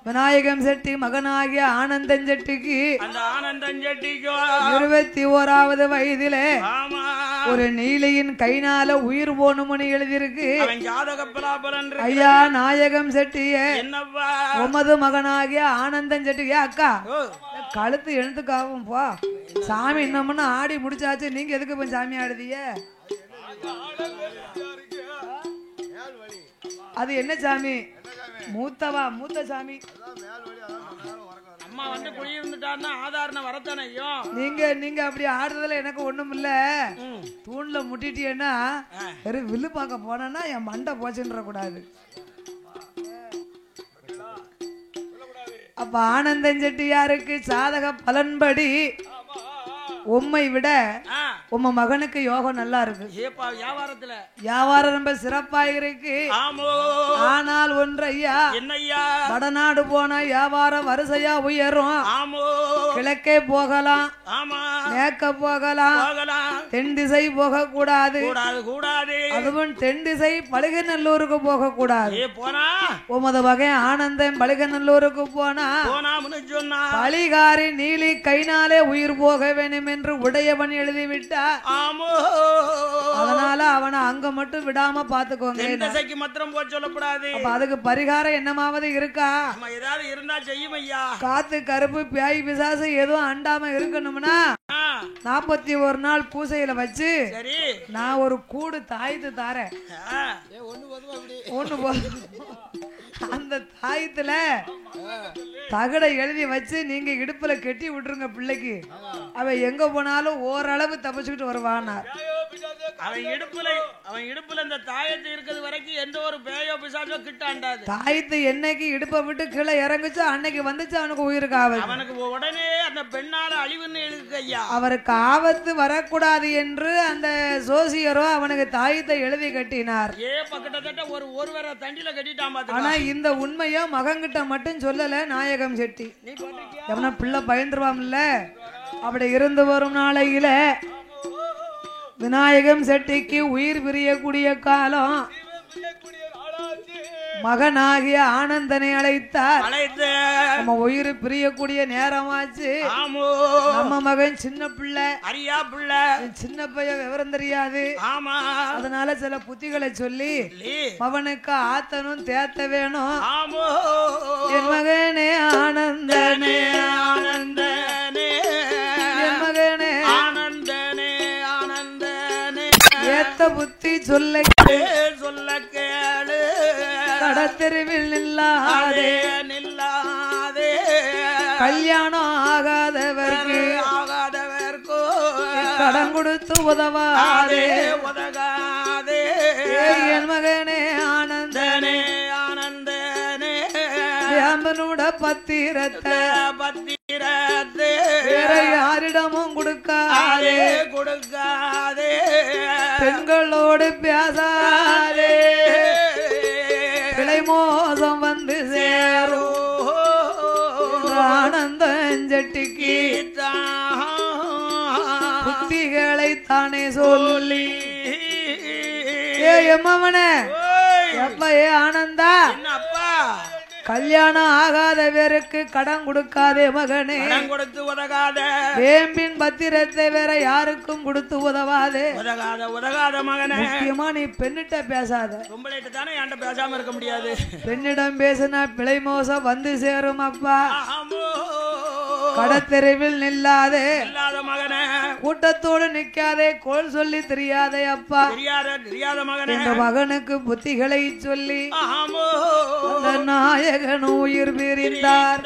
Speaker 2: விநாயகம் செட்டி மகனாகிய ஆனந்தன் செட்டிக்கு 21வது வயதிலே ஒரு நீலியின் கைனால உயிர் போனும்னு எழுதியிருக்கு. ஐயா நாயகம் செட்டிய உமது மகனாகிய ஆனந்தன் செட்டிக்கு அக்கா கழுத்து எழுத்துக்காவும் போ, சாமி இன்னமுன்னு ஆடி முடிச்சாச்சு, நீங்க எதுக்கு இப்ப சாமி ஆடுதிய? அது என்ன சாமி? மூத்த சாமி.
Speaker 3: அம்மா வந்து குடியிருந்துட்டாருன்னா ஆதாரண வரத்தானையும்.
Speaker 2: நீங்க அப்படி ஆடுறதுல எனக்கு ஒண்ணும் இல்ல. தூண்ல முட்டிட்டீன்னா வில்லு பார்க்க போனா என் மண்டை போச்சுன்ற கூடாது. அப்ப ஆனந்தன் செட்டியாருக்கு சாதக பலன்படி உம்மை விட உம்ம மகனுக்கு யோகம் நல்லா இருக்கு. வியாபாரம் ரொம்ப சிறப்பா இருக்கு. ஆனால் ஒன்றையா, வடநாடு போன வியாபாரம் வரிசையா உயரும். கிழக்கே போகலாம், மேற்க போகலாம், தென் திசை போக கூடாது. அதுவும் தென் திசை பழுகநல்லூருக்கு போக கூடாது. உமது வகை ஆனந்தம் பழுகநல்லூருக்கு போனா பலிகாரி நீலி கைனாலே உயிர் போக வேணும் என்று உடையவன் எழுதிவிட்டா. அதனால அவனை அங்க மட்டும் விடாம பாத்துக்கோங்க. அதுக்கு பரிகாரம் என்னமாவது இருக்கா? காத்து கருப்பு பேய் பிசாசு எதுவும் அண்டாம இருக்கணும்னா 41 நாள் பூசையில வச்சு நான் ஒரு கூடு தாயத்து தாரேன். அந்த தாயத்துல தகடை எழுதி வச்சு நீங்க இடுப்புல கெட்டி விட்டுருங்க பிள்ளைக்கு. அவன் எங்க போனாலும் ஓரளவு தப்பிச்சுக்கிட்டு வருவானார்.
Speaker 3: அவன் இடுப்புல இந்த தாயத்து இருக்கிறது வரைக்கும் எந்த ஒரு பேயோ பிசாசோ கிட்டாண்டாது.
Speaker 2: தாயத்து என்னைக்கு இடுப்பை விட்டு கீழே இறங்குச்சோ அன்னைக்கு வந்துச்சு அவனுக்கு உயிருக்கு ஆபத்து.
Speaker 3: அவனுக்கு உடனே அந்த பெண்ணால அழிவுன்னு எழுதுக்கு ஐயா.
Speaker 2: அவருக்கு ஆபத்து வரக்கூடாது என்று அந்த சோசியரோ அவனுக்கு தாயத்தை எழுதி கட்டினார்.
Speaker 3: கிட்டத்தட்ட ஒருவரை தண்டில கட்டிட்டான்.
Speaker 2: ஆனா இந்த உண்மையோ மகன்கிட்ட மட்டும் சொல்லல நாயகம் செட்டி. எவனா பிள்ளை பயந்துருவான்ல. அப்படி இருந்து வரும் நாளையில விநாயகம் செட்டிக்கு உயிர் பிரியக்கூடிய காலம் மகனாகிய ஆனந்தனை அழைத்தார். நம்ம உயிர் பிரியக்கூடிய நேரமாச்சு. நம்ம மகன் சின்ன பிள்ளை, அரியா பிள்ளை, சின்ன பையன், விவரம் தெரியாது. அதனால சில புத்திகளை சொல்லி மகனுக்கு ஆத்தனும் தேத்த வேணும். என் மகனே ஆனந்தனே ஆனந்தனே, என் மகனே ஆனந்தனே ஆனந்தனே, ஏத்த புத்தி சொல்ல சொல்ல கேளு, கடத்தெருவில் நில்லாதே நில்லாதே, கல்யாணம் ஆகாதவர்க்கு கடன் கொடுத்து உதவாதே உதகாதே. என் மகனே ஆனந்தனே ஆனந்தனே, வேம்பனோட பத்திரத்தை பத்திரத்தை வேற யாரிடமும் கொடுக்காதே கொடுக்காதே, பெண்களோடு பேசாதே, கிளை மோசம் வந்து சேரோ. ஆனந்தஞ்சட்டிக்கு புத்திகளை தானே சொல்லி ஏமவனே எப்ப ஆனந்தா கல்யாணம் ஆகாத பேருக்கு கடன் கொடுக்காதே மகனே, கொடுத்து உதகாத, வேம்பின் பத்திரத்தை வேற யாருக்கும் கொடுத்து உதவாதே உதகாத உதகாத மகனே. முக்கியமா நீ பெண்ணிட்ட பேசாத, பொம்பளைட்ட தானே என்கிட்ட பேசாம இருக்க முடியாது. பெண்ணிடம் பேசினா பிழை மோசம் வந்து சேரும் அப்பா. கடத்தெருவில் நில்லாதே மகனே, கூட்டத்தோடு நிக்காதே, கோல் சொல்லி தெரியாதே அப்பா. தெரியாத மகனே, இந்த மகனுக்கு புத்திகளை சொல்லி அந்த நாயகன் உயிர் பிரிந்தார்.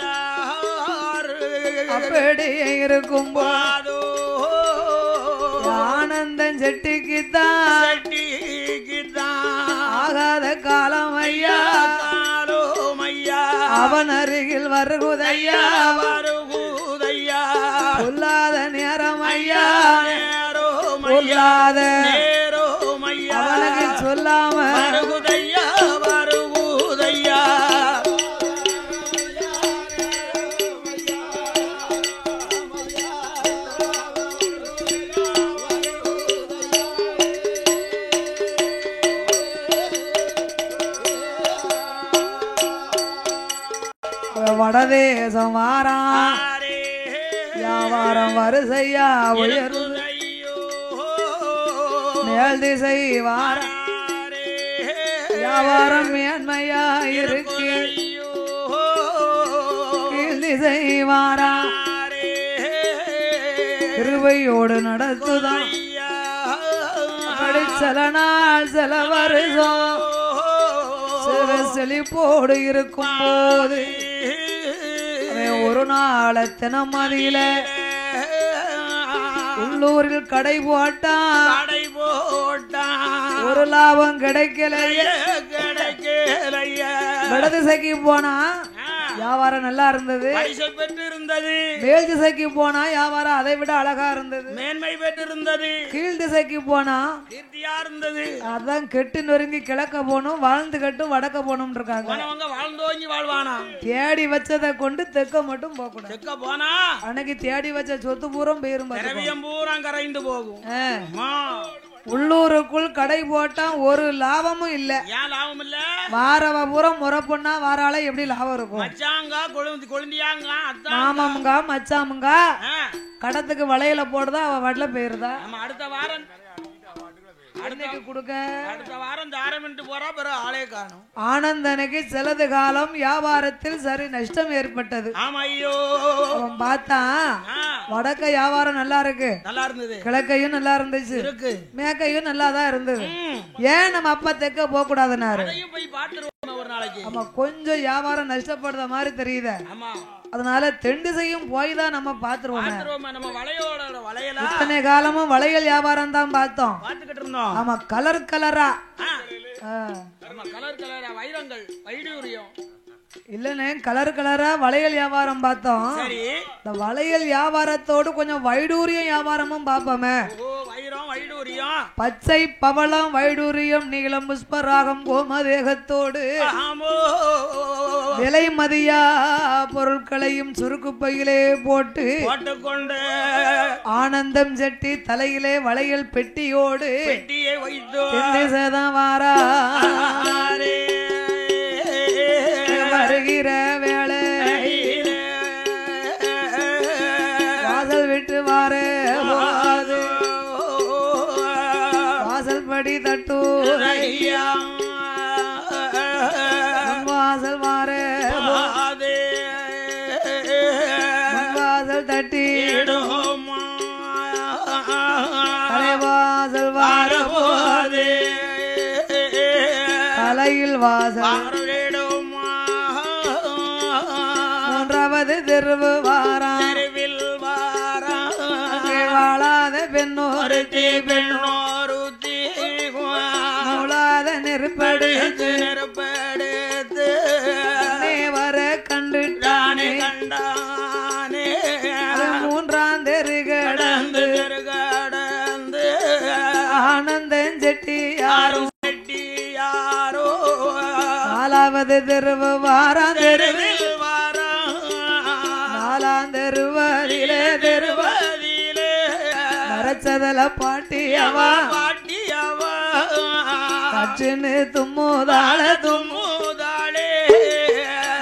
Speaker 2: அப்படியே இருக்கும் போது ஆனந்தன் செட்டிக்குத்தான் ஆகாத காலம் ஐயா, அவன் அருகில் வருகுதையா பொல்லாத நேரம் ஐயா, பொல்லாத அவனுக்கு சொல்லாம வருகுதையா வருகுதையா. வடதேசம் வாரான் வியாபாரம் வரிசையா உயர், மேல் திசை வாரம் வியாபாரம் மேன்மையா இருக்கு, கீழ் திசை வாரா கிருபையோடு நடத்துதான். அப்படி சில நாள் சில வருஷம் செழிப்போடு இருக்கும் போது ஒரு நாள் தினமதியில உள்ளூரில் கடை போட்டான். ஒரு லாபம் கிடைக்கலையே, வடதிசைக்கு போனா வியாபாரம் நல்லா இருந்தது, மேல் திசைக்கு போனா வியாபாரம் அதை விட அழகா இருந்தது, மேன்மை பெற்று இருந்தது. கீழ் திசைக்கு போனா இருந்தது, அதான் கெட்டு நொறுங்கி கிழக்க போகணும், வாழ்ந்து கட்டும் வடக்க போகணும் இருக்காங்க. தேடி வச்சதை கொண்டு தெக்க மட்டும் போக கூடாது. தெக்க போனா அன்னைக்கு தேடி வச்ச சொத்து பூரம் பேரும் பூரம் கரைந்து போகும். உள்ளூருக்குள் கடை போட்டா ஒரு லாபமும் இல்ல. ஏன் லாபம் இல்ல? வாரவ பூரம் முறை பொண்ணா வாரால எப்படி லாபம் இருக்கும்? மாமமுங்க மச்சாமுங்க கடத்துக்கு வளையல போடுதா, அவ வடல போயிருதா. அடுத்த வாரம் ஆனந்தனுக்கு சிலது காலம் வியாபாரத்தில் சரி நஷ்டம் ஏற்பட்டது. அவன் பார்த்தான் வடக்க வியாபாரம் நல்லா இருக்கு, நல்லா இருந்தது, கிழக்கையும் நல்லா இருந்துச்சு, மேற்கையும் நல்லா தான் இருந்தது. ஏன் நம்ம அப்பா தெக்க போக கூடாதுன்னாரு. ஆமா, கொஞ்சம் வியாபாரம் நஷ்டப்படுற மாதிரி தெரியுது. அதனால தென் திசையும் போய் தான் நம்ம பாத்துருவோம். இத்தனை காலமும் வளையல் வியாபாரம் தான் பார்த்தோம். ஆமா, கலர் கலரா வைரங்கள் வைடூரியம் இல்லனே கலர் கலரா வளையல் வியாபாரம் பார்த்தோம்.
Speaker 3: சரி.
Speaker 2: இந்த வளையல் வியாபாரத்தோடு கொஞ்சம் வைடூரிய வியாபாரமும் பாப்போமே.
Speaker 3: வைரம் வைடூரியம்.
Speaker 2: பச்சை பவளம் வைடூரியம் நீலம் புஷ்பராகம் கோமதேகத்தோடு விலை மதியா பொருட்களையும் சுருக்கு பையிலே போட்டுக்கொண்டு ஆனந்தம் செட்டி தலையிலே வளையல் பெட்டியோடு
Speaker 3: பெட்டியை வைத்து
Speaker 2: வாரா வருகிற வேளை வாசல் விட்டு வார வாசல் படி தட்டு வாசல் வார வாசல் தட்டி தலைவாசல் வார போதே தலையில் வாசல் மூன்றாவது தெருவு வாரான் வாழாத பெண்ணோருத்தி மூளாத நெருப்படுத்து வர கண்டுட்டானே மூன்றாம் தெரு கடந்து ஆனந்தன் செட்டி யாரும் நாலாவது தெருவு வாரான் தெருவில் நாலாம் தெருவதிலே நரச்சதல பாட்டியவா கச்சுன்னு தும்முதாளே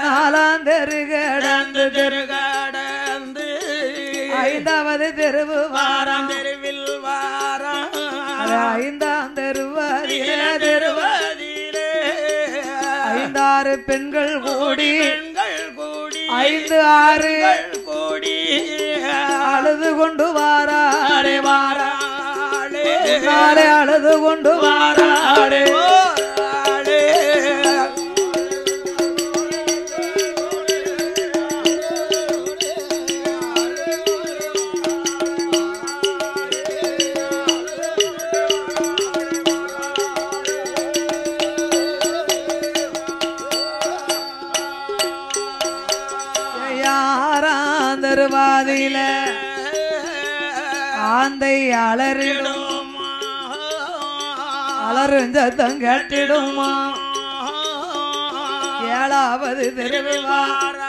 Speaker 2: நாலாம் தெரு கடந்து ஐந்தாவது தெருவு வாரான் தெருவில் ஐந்தாம் தெருவதிலே ஐந்தாறு பெண்கள் கூடி 5 6 அழுது கொண்டு வாராரே அழுது கொண்டு வாராரே தருவாதில ஆந்தை அலறிடும் அலறுஞ்சத்தம் கேட்டிடுமா ஏழாவது தெருவார்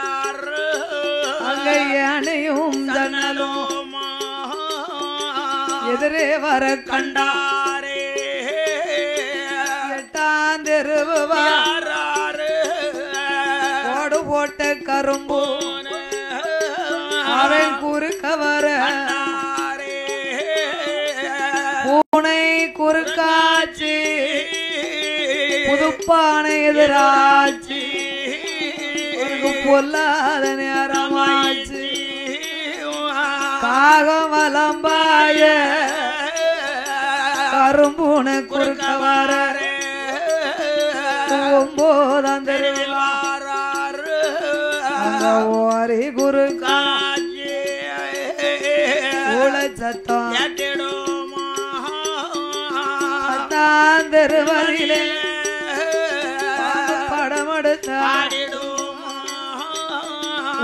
Speaker 2: அங்கே அணையும் ஜன்னலும் எதிரே வர கண்டாரே எட்டாம் தெருவார் ஓடு போட்ட கரும்பு அவன் குறுக்க வர பூனை குறுக்காச்சு புதுப்பானை எதிராச்சு பொல்லாத நேரமாச்சு காகம் வலம்பாய கரும்பூனை குறுக்க வர 9ஆம் தெருவில் ஓரி குறுக்கா சத்தம் தெருவதிலே படமெடுத்த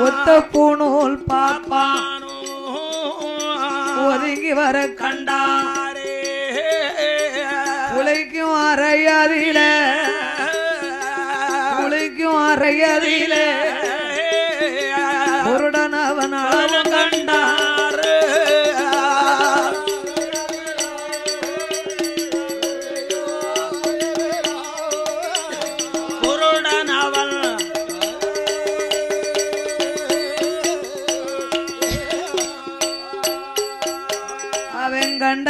Speaker 2: ஒத்த பூணூல் பாப்பான் ஒதுங்கி வர கண்டாரே உழைக்கும் அறையதிலே குருடன் அவன் அளவு கண்டார் குருடன் அவன் அவன் கண்ட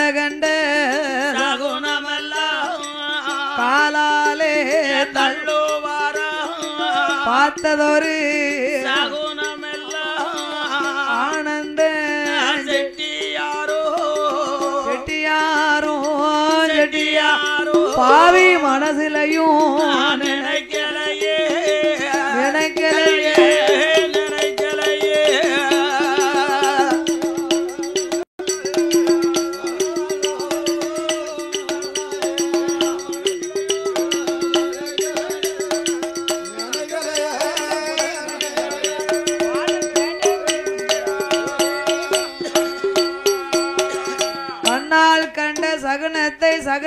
Speaker 2: குணமெல்லாம் காலாலே தள்ளுவார பார்த்ததொரு ஆனந்த செட்டியாரோ பாவி மனசிலையும் நினைக்கலையே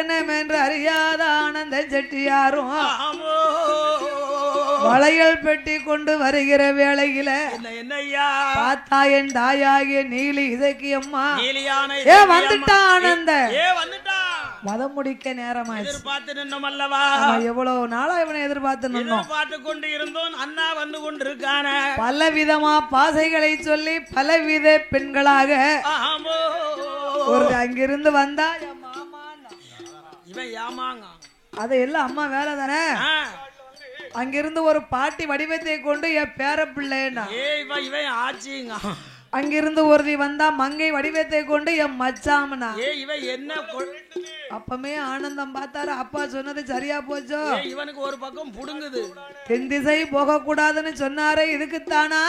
Speaker 2: லக்னம் என்று அறியாத ஆனந்த செட்டியாரும் வளையல் பெட்டி கொண்டு வருகிற வேளையில
Speaker 3: என்னையா
Speaker 2: பார்த்தா என் தாயாகிய நீலி இசைக்கு அம்மா
Speaker 3: ஏ
Speaker 2: வந்துட்டா ஆனந்த
Speaker 3: வந்துட்டா
Speaker 2: மதம் முடிக்க நேரமாச்சு.
Speaker 3: எதிர்பார்த்து நின்னோம் அல்லவா?
Speaker 2: எவ்வளவு நாளா இவனை எதிர்பார்த்து நின்னோம்.
Speaker 3: பார்த்து கொண்டு இருந்தோம். அண்ணா வந்து கொண்டிருக்கான
Speaker 2: பல விதமா பாசைகளை சொல்லி பலவித பெண்களாக ஒரு அங்கிருந்து வந்தா
Speaker 3: இவன் ஏமாங்க
Speaker 2: அதையெல்லாம் அம்மா வேலை தானே. அங்கிருந்து ஒரு பாட்டி வடிவத்தை கொண்டு என் பேர பிள்ளைன்னா
Speaker 3: இவன் ஆச்சுங்க.
Speaker 2: அங்கிருந்து ஒருத்தி வந்தா மங்கை வடிவத்தை கொண்டு என் மச்சாமனா.
Speaker 3: இவன் என்ன
Speaker 2: அப்பமே ஆனந்தம் பார்த்தாரு. அப்பா சொன்னது சரியா போச்சோ.
Speaker 3: இவனுக்கு ஒரு பக்கம் புடுங்குது.
Speaker 2: தென் திசை போக கூடாதுன்னு சொன்னாரே இதுக்குத்தானா.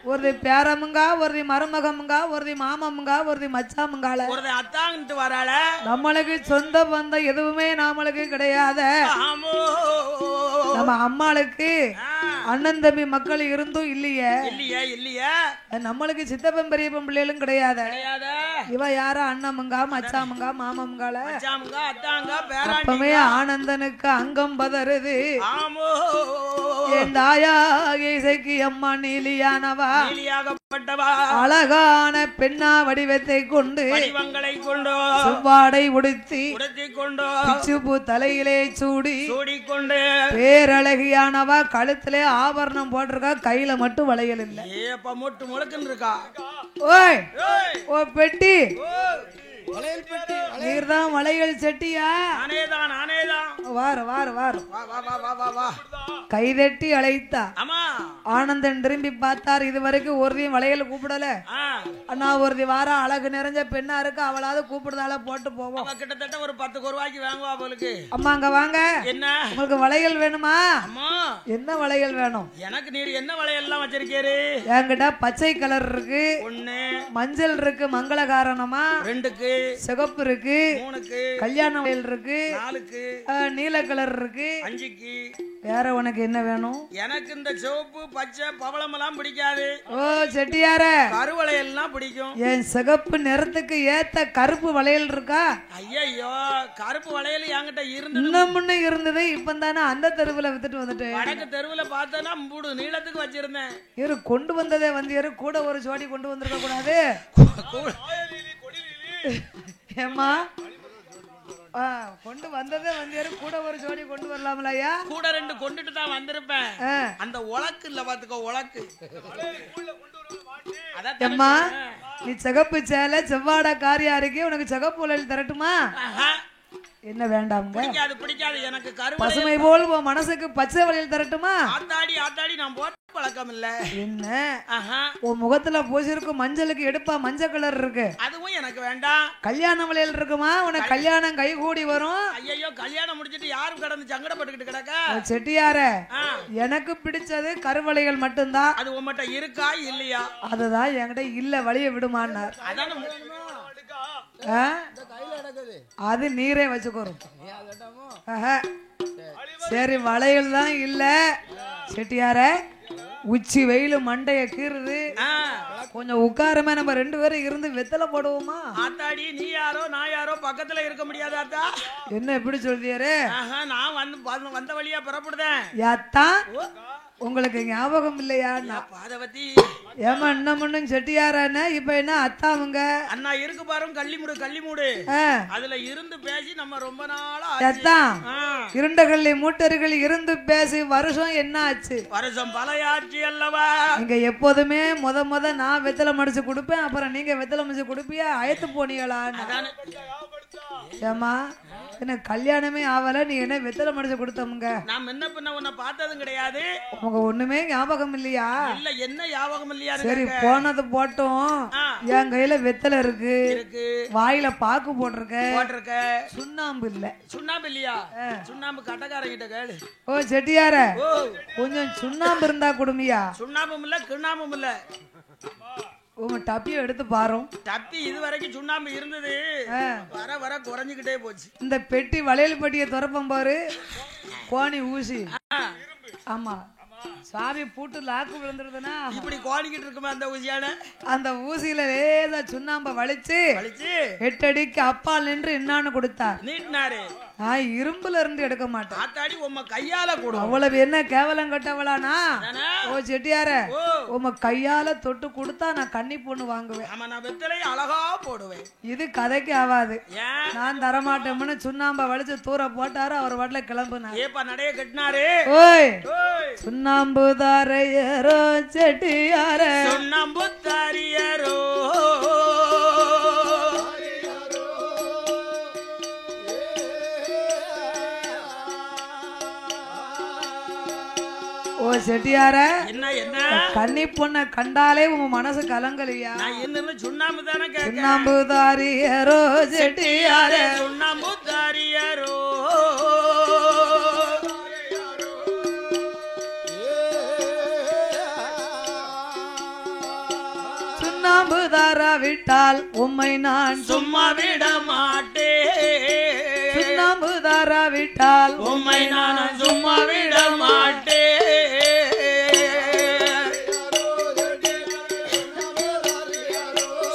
Speaker 2: ஒருத்தி பேரமுங்கா, ஒருத்தி மருமகமுங்கா, ஒருத்தி மாமமுங்கா, ஒருத்தி மச்சாமுங்கால
Speaker 3: ஒருத்தி அத்தாங்கிட்டு வராள.
Speaker 2: நம்மளுக்கு சொந்த பந்தம் எதுவுமே நம்மளுக்கு கிடையாது. நம்ம அம்மாளுக்கு அண்ணன் தம்பி மக்கள் இருந்தும் இல்லையே. நம்மளுக்கு சித்தப்பன் பெரியப்பன் பிள்ளைகளும் கிடையாது. இவ யாரா அண்ணமுங்கா மச்சாமுங்கா மாமமுங்கால. அப்பவே ஆனந்தனுக்கு அங்கம் பதறுது. என் தாயா இசைக்கு அம்மா நீலியானவா அழகான பெண்ணா வடிவத்தை கொண்டு செவ்வாடை உடுத்தி பிச்சுப்பூ தலையிலே சூடி பேரழகியானவா கழுத்திலே ஆபரணம் போட்டிருக்கா. கையில மட்டும் வளையல் இல்ல. ஓய் ஓ பெட்டி நீர்தான் வளையல் செட்டியா? வாரு வாரு வாரு. கைதட்டி அழைத்தா. ஆனந்தன் திரும்பி பார்த்தார். இதுவரைக்கும் ஒருத்தையும் வளையல் கூப்பிடல. அண்ணா ஒருத்தி வாரா அழகு நிறைஞ்ச பெண்ணா இருக்கு. அவளாவது கூப்பிடுதால போட்டு போவோம்.
Speaker 3: கிட்டத்தட்ட ஒரு 10 ரூபாய்க்கு வாங்குவா போலுக்கு.
Speaker 2: அம்மா அங்க வாங்க.
Speaker 3: என்ன
Speaker 2: உங்களுக்கு வளையல் வேணுமா? என்ன வளையல் வேணும்?
Speaker 3: எனக்கு நீர் என்ன வளையல் எல்லாம் வச்சிருக்கீரு?
Speaker 2: என்கிட்ட பச்சை கலர் இருக்கு, மஞ்சள் இருக்கு மங்களகாரணமா, 2க்கு சிகப்பு இருக்கு, 3க்கு கல்யாண வளையல் இருக்கு, 4க்கு நீல கலர் இருக்கு, 5க்கு வேற உனக்கு என்ன வேணும்? எனக்கு இந்த சிவப்பு பச்சை பவளம் எல்லாம் பிடிக்காது. ஓ செட்டியார கருவளையல் எல்லாம் பிடிக்கும். என் சிகப்பு நிறத்துக்கு ஏத்த கருப்பு வளையல் இருக்கா? ஐயோ கருப்பு வளையல் என்கிட்ட இருந்தது. முன்ன இருந்தது. இப்ப தானே அந்த தெருவுல வித்துட்டு வந்துட்டேன். வடக்கு தெருவுல பார்த்தனா மூடு நீளத்துக்கு வச்சிருந்தேன். இரு கொண்டு வந்ததே வந்து இரு கூட ஒரு ஜோடி கொண்டு வந்திருக்க கூடாது. ஏமா கொண்டு வந்ததே வந்து கூட ஒரு ஜோடி கொண்டு வரலாம்லையா? கூட 2 கொண்டுட்டு தான் வந்திருப்பேன். அந்த உலக்கு இல்ல பாத்துக்கோ உலக்கு. அம்மா நீ சிகப்பு சேலை செவ்வாடை காரியா இருக்கே. உனக்கு சிகப்பு வளையல் தரட்டுமா? என்ன வேண்டாம்ங்க. பிடிக்காது பிடிக்காது எனக்கு கருப்பு பசுமை போல் உன் மனசுக்கு பச்சை வளையல் தரட்டுமா? ஆத்தாடி ஆத்தாடி நான் போட்டு பழக்கம் இல்ல. என்ன உன் முகத்துல பூசிருக்கும் மஞ்சளுக்கு எடுப்பா மஞ்சள் கலர் இருக்கு. அதுவும் எனக்கு வேண்டாம். கல்யாண வளையல் இருக்குமா? உனக்கு கல்யாணம் கை கூடி வரும். ஐயோ கல்யாணம் முடிச்சிட்டு யாரும் கடந்து சங்கடப்பட்டுக்கிட்டு கிடக்க. செட்டியார எனக்கு பிடிச்சது கருவளையல் மட்டும்தான். அது உன்கிட்ட இருக்கா இல்லையா? அதுதான் என்கிட்ட இல்ல. வழிய விடுமான்னார். அது நீரே வச்சுக்கோரும். சரி வளையல் தான் இல்ல. செட்டியார உச்சி வெயிலு மண்டைய கீறுது. கொஞ்சம் உட்காரமே நம்ம 2 பேரும் இருந்து வெத்தலை போடுவோமா? ஆத்தாடி நீ யாரோ நான் யாரோ பக்கத்துல இருக்க முடியாதாத்தா? என்ன எப்படி சொல்றியாரு? நான் வந்த வழியா புறப்படுதேன். யாத்தா உங்களுக்கு ஞாபகம் இல்லையா? ஏமா இன்னமும் செட்டியாரான இப்ப என்ன அத்தாவுங்க அண்ணா இருக்கு பாருங்க. கள்ளிமூடு கள்ளிமூடு அதுல இருந்து பேசி நம்ம ரொம்ப நாளா இருண்ட கள்ளி மூட்டர்கள் இருந்து பேசி வருஷம் என்ன ஆச்சு? வருஷம் பழையாச்சு அல்லவா? நீங்க எப்போதுமே முத நான் வெத்தலை மடிச்சு கொடுப்பேன். அப்புறம் நீங்க வெத்தலை மடிச்சு கொடுப்பியா? அயத்து போனீங்களா? ஏமா எனக்கு கல்யாணமே ஆவல. நீ என்ன வெத்தலை மடிச்சு கொடுத்தமுங்க? நான் என்ன பண்ண உன்னை பார்த்ததும் கிடையாது. உங்க ஒண்ணுமே ஞாபகம் இல்லையா? இல்ல என்ன ஞாபகம் இல்லையா? சரி போனது போட்டோம். என் கையில வெத்தலை இருக்கு, வாயில பாக்கு போட்டிருக்க. சுண்ணாம்பு இல்ல. சுண்ணாம்பு இல்லையா? சுண்ணாம்பு கட்டக்காரங்கிட்ட கேளு. ஓ செட்டியார கொஞ்சம் சுண்ணாம்பு இருந்தா கொடுமியா? சுண்ணாம்பும் இல்ல கிண்ணாம்பும் இல்ல. உங்க டப்பியை எடுத்து பாரும். டப்பி இது வரைக்கும் சுண்ணாம்பு இருந்தது. வர வர குறைஞ்சுக்கிட்டே போச்சு. இந்த பெட்டி வளையல் பெட்டியை திறப்பம் பாரு. கோணி ஊசி. ஆமா சுவாமி பூட்டு லாக்கு விழுந்துருதுன்னா
Speaker 3: இப்படி கோணிக்கிட்டு இருக்குமே அந்த ஊசியான
Speaker 2: அந்த ஊசியில லேசா சுண்ணாம்ப வலிச்சு 8 அடிக்கு அப்பால் நின்று என்னான்னு கொடுத்தார்.
Speaker 3: நீட்டினாரு.
Speaker 2: நான் இரும்புல இருந்து எடுக்க மாட்டேன்.
Speaker 3: ஆத்தாடி உம்ம கையால கூட.
Speaker 2: அவ்வளவு என்ன கேவலம் கட்டவளானா? ஓ செட்டியார, உம்ம கையால தொட்டு கொடுத்தா நான் கன்னி பொண்ணு வாங்குவேன்.
Speaker 3: ஆமா, நான் வெத்தலை அழகா போடுவேன்.
Speaker 2: இது கதைக்கு ஆகாது. நான் தரமாட்டேன்னு சுண்ணாம்ப வலிச்சு தூர போட்டாரு. அவர் வாட்டில கிளம்புனாரு.
Speaker 3: ஏப்பா நடைய கட்டினாரு.
Speaker 2: ஓய் சுண்ணாம்பு தாரையரோ செட்டியார,
Speaker 3: சுண்ணாம்பு தாரியரோ
Speaker 2: ஓ செட்டியார,
Speaker 3: என்ன என்ன
Speaker 2: கன்னி பொண்ண கண்டாலே உங்க மனசு கலங்கலையா?
Speaker 3: நான் என்ன சுண்ணாம்பு தானே கேட்க.
Speaker 2: சுண்ணாம்பு தாரியரோ செட்டியார,
Speaker 3: சுண்ணாம்பு தாரியரோ
Speaker 2: சுண்ணாம்பு தாரா விட்டால் உம்மை நான்
Speaker 3: சும்மா விட மாட்டேன்.
Speaker 2: சுண்ணாம்பு தாரா விட்டால்
Speaker 3: உம்மை நான் சும்மா விட மாட்டேன்.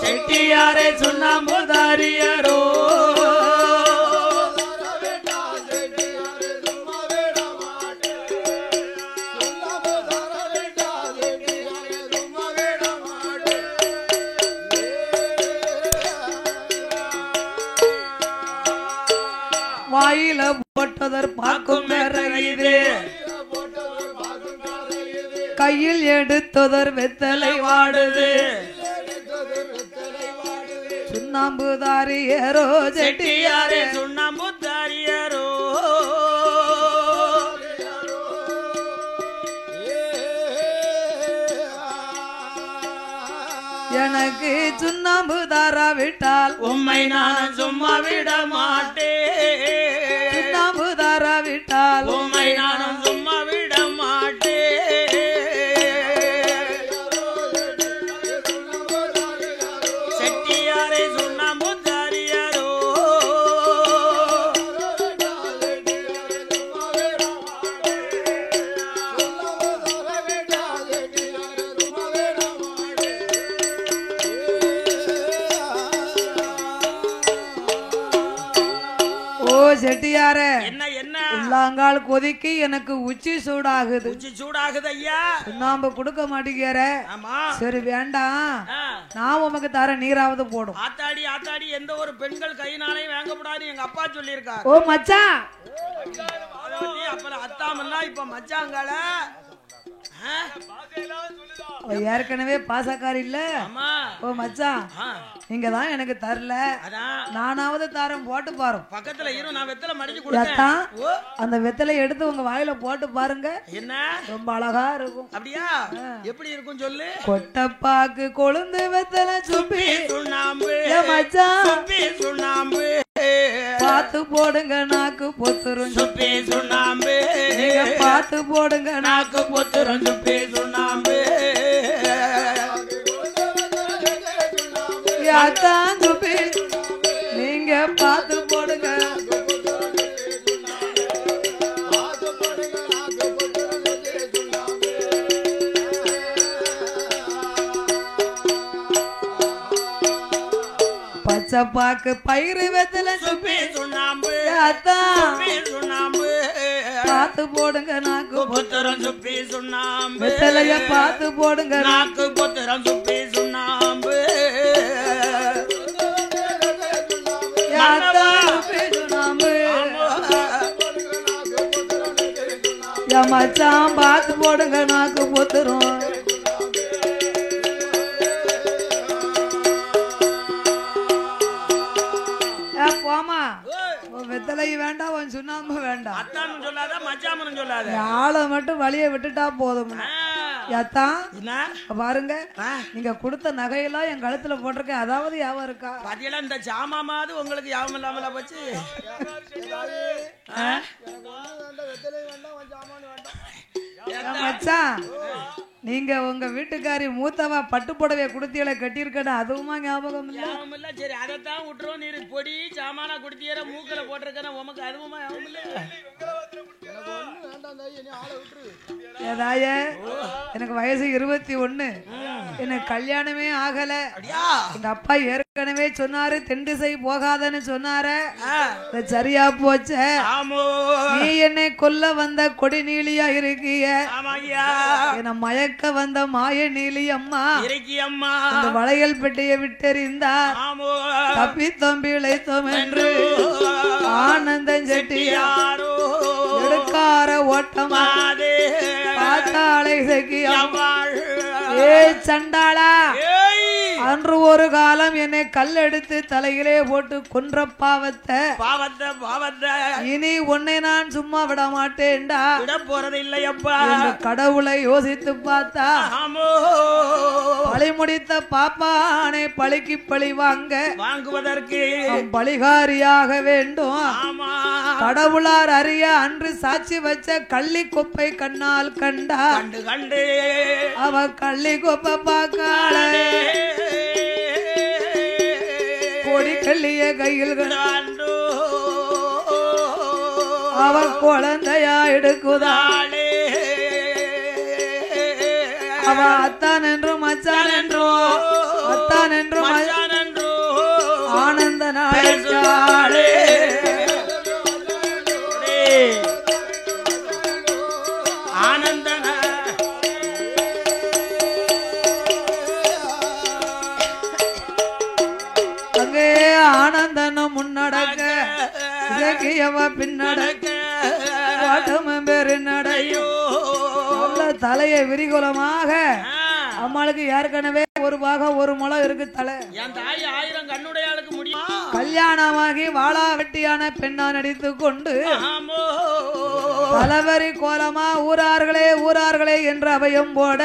Speaker 3: செட்டியாரே சுண்ணாம்பு தாரியரோ
Speaker 2: வாயில போட்டதர் பார்க்கும் இது, கையில் எடுத்ததர் வெத்தலை வாடுது. சுண்ணாம்பு தாரியரோ செட்டியாரே,
Speaker 3: சுண்ணாம்பு தாரியரோ
Speaker 2: எனக்கு சுண்ணாம்பு தாரா விட்டால்
Speaker 3: உம்மை நான் சும்மா விட மாட்டேன்.
Speaker 2: சுண்ணாம்பு தாரா விட்டால்
Speaker 3: உம்மை நானும் சும்மா விட மாட்டேன். செட்டியாரே சுண்ணாம்பு தாரியரோ
Speaker 2: செட்டியார,
Speaker 3: என்ன என்ன
Speaker 2: உள்ளாங்கால் கொதிக்கு எனக்கு உச்சி சூடாகுது.
Speaker 3: உச்சி சூடாகுது ஐயா.
Speaker 2: சுண்ணாம்பு கொடுக்க மாட்டேங்கிற.
Speaker 3: ஆமா
Speaker 2: சரி வேண்டாம், நான் உமக்கு தர நீராவது போடும்.
Speaker 3: ஆத்தாடி ஆத்தாடி, எந்த ஒரு பெண்கள் கையினாலையும் வாங்கக்கூடாது எங்க அப்பா சொல்லியிருக்காரு.
Speaker 2: ஓ மச்சான்,
Speaker 3: அப்புறம் அத்தாமன்னா இப்ப மச்சாங்கால
Speaker 2: ஏற்கனவே பாசக்காரி இல்ல. ஓ மச்சான், நீங்க தான் எனக்கு தரல, நானாவது தரம் போட்டு பாரு.
Speaker 3: பக்கத்துல இரு, நான் வெத்தலை மடிச்சு கொடுத்தேன்.
Speaker 2: அந்த வெத்தலை எடுத்து உங்க வாயில போட்டு பாருங்க,
Speaker 3: என்ன ரொம்ப
Speaker 2: அழகா இருக்கும்.
Speaker 3: அப்படியா? எப்படி இருக்கும் சொல்லு.
Speaker 2: கொட்டப்பாக்கு கொழுந்து வெத்தலை சுப்பி
Speaker 3: சுண்ணாம்பு
Speaker 2: மச்சான்,
Speaker 3: சுப்பி சுண்ணாம்பு
Speaker 2: பாத்து போடுங்க நாக்கு பொத்துரும்
Speaker 3: சுப்பி சுண்ணாம்பு.
Speaker 2: நீங்க பாத்து போடுங்க
Speaker 3: நாக்கு பொத்துரும் சுப்பி சுண்ணாம்பு.
Speaker 2: யாத்தான் சுப்பி, நீங்க பாத்து போடுங்க. பச்சைப்பாக்கு பயிறு வெத்தலை
Speaker 3: சுப்பி சுண்ணாம்பு. சுண்ணாம்பு
Speaker 2: பாத்து போடுங்க நாக்கு
Speaker 3: பொத்துரும் சுப்பி சுண்ணாம்பு.
Speaker 2: வெத்தலைய பாத்து போடுங்க
Speaker 3: நாக்கு பொத்துரும் சுப்பி சுண்ணாம்பு.
Speaker 2: மச்சான் பாத்து போடுங்க நாக்கு பொத்துரும். போமா, வெத்தலை வேண்டாம், உன் சுண்ணாம்பு வேண்டாம்.
Speaker 3: அத்தான்னு சொல்லாத, மச்சாமன்னு சொல்லாத.
Speaker 2: ஆளை மட்டும் வழிய விட்டுட்டா போதும். பாருங்க, நீங்க கொடுத்த நகையெல்லாம் என் கழுத்துல போட்டிருக்கேன், அதாவது யாவம் இருக்கா?
Speaker 3: பாத்தீங்களா, இந்த ஜாமாமாவது உங்களுக்கு யாபம் இல்லாமல போச்சு.
Speaker 2: மச்சான், நீங்க உங்க வீட்டுக்காரி மூத்தவா பட்டு புடவைய குடுத்தியல கட்டியிருக்கா, அதுவுமா ஞாபகம் இல்ல?
Speaker 3: சரி, அதைத்தான் விட்டுரும். நீ பொடி சாமானா குடுத்தியற மூக்கல போட்டிருக்க, உமக்கு அதுவுமா ஞாபகம் இல்ல?
Speaker 2: ஏதாய எனக்கு வயசு 21, எனக்கு கல்யாணமே ஆகல. எங்க அப்பா ஏற்கனவே சொன்னாரு தென்திசை போகாதன்னு சொன்னாரு. சரியா போச்ச. நீ என்னை கொல்ல வந்த கொடி நீலியா இருக்கிய, என்ன மயக்க வந்த மாய நீலி அம்மா அந்த வளையல் பெட்டியை விட்டெறிந்தார். தப்பித்தோம் பிழைத்தோம் என்று ஆனந்தம் செட்டியாரோ எடுக்கார ஓட்டமா பார்த்தாளை ஏ சண்டாளா, அன்று ஒரு காலம் என்னை கல் எடுத்து தலையிலே போட்டு கொன்ற பாவத்தை இனி உன்னை நான் சும்மா விட மாட்டேன்டா.
Speaker 3: போறது இல்லையப்பா.
Speaker 2: கடவுளை யோசித்து பார்த்தா பழி முடித்த பாப்பானை பழிக்கு பழி வாங்குவதற்கு பழிகாரியாக வேண்டும். கடவுளார் அறிய அன்று சாட்சி வச்ச கள்ளி கொப்பை கண்ணால் கண்டா.
Speaker 3: கண்டு
Speaker 2: அவ கள்ளி கொப்பை பார்க்காள கொடி கள்ளிய கையில் கண்டாண்டோ. அவ குழந்தையா எடுக்குதாளே. அவ அத்தான் என்றும் மச்சான் என்றும் அத்தான் என்றும் ஆனந்த நாளே. அங்கே ஆனந்தனும் முன்னடக்க பின்னடக்க பெரு நடையோ தலையை விரிகுலமாக அம்மாளுக்கு ஏற்கனவே ஒரு பாகம் ஒரு முளம் இருக்கு தலை. கல்யாணமாகி வாழா வெட்டியான பெண்ணா நடித்து கொண்டு பலவரி கோலமா ஊரார்களே என்று அபயம் போட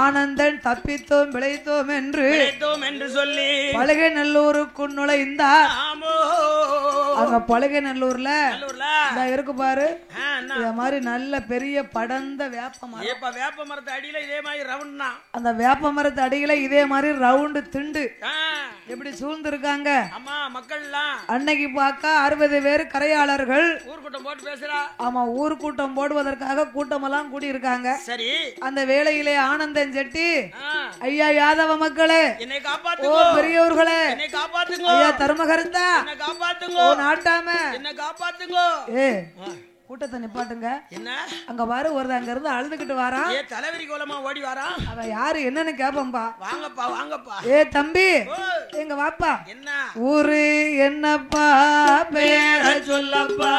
Speaker 2: ஆனந்தன் தப்பித்தோம் பிழைத்தோம் என்று சொல்லி பழகை நல்லூருக்கு நுழைந்தார். அங்க பழகை நல்லூர்ல இருக்கு பாரு, இந்த மாதிரி நல்ல பெரிய படர்ந்த வேப்ப மரத்து அடியில இதே மாதிரி ரவுண்ட், அந்த வேப்ப மரத்து அடியில இதே மாதிரி ரவுண்டு திண்டு எப்படி சூழ்ந்து இருக்காங்க மக்கள். அன்னைக்கு பார்க்க 60 பேர் கரையாளர்கள் ஊர்கூட்டம் போட்டு பேசுறா. ஆமா, ஊர்கூட்டம் போடுவதற்காக கூட்டம் எல்லாம் கூடி இருக்காங்க. சரி, அந்த வேளையிலே ஆனந்தன் செட்டி, ஐயா யாதவ மக்களே என்னை காப்பாத்துங்க, ஓ பெரியவர்களே என்னை காப்பாத்துங்க, ஐயா தர்மகர்த்தா என்னை காப்பாத்துங்க, ஓ நாட்டாம என்னை காப்பாத்துங்க. கூட்டத்தை நிப்பாட்டுங்க. என்ன அங்க பாரு, ஒரு அங்க இருந்து அழுதுகிட்டு வாரான். ஏ தலைவரி கோலமா ஓடி வாரான். அவ யாரு என்னன்னு கேப்பம்பா. வாங்கப்பா வாங்கப்பா. ஏ தம்பி எங்க வாப்பா. என்ன ஊரு என்னப்பா பேர சொல்லப்பா,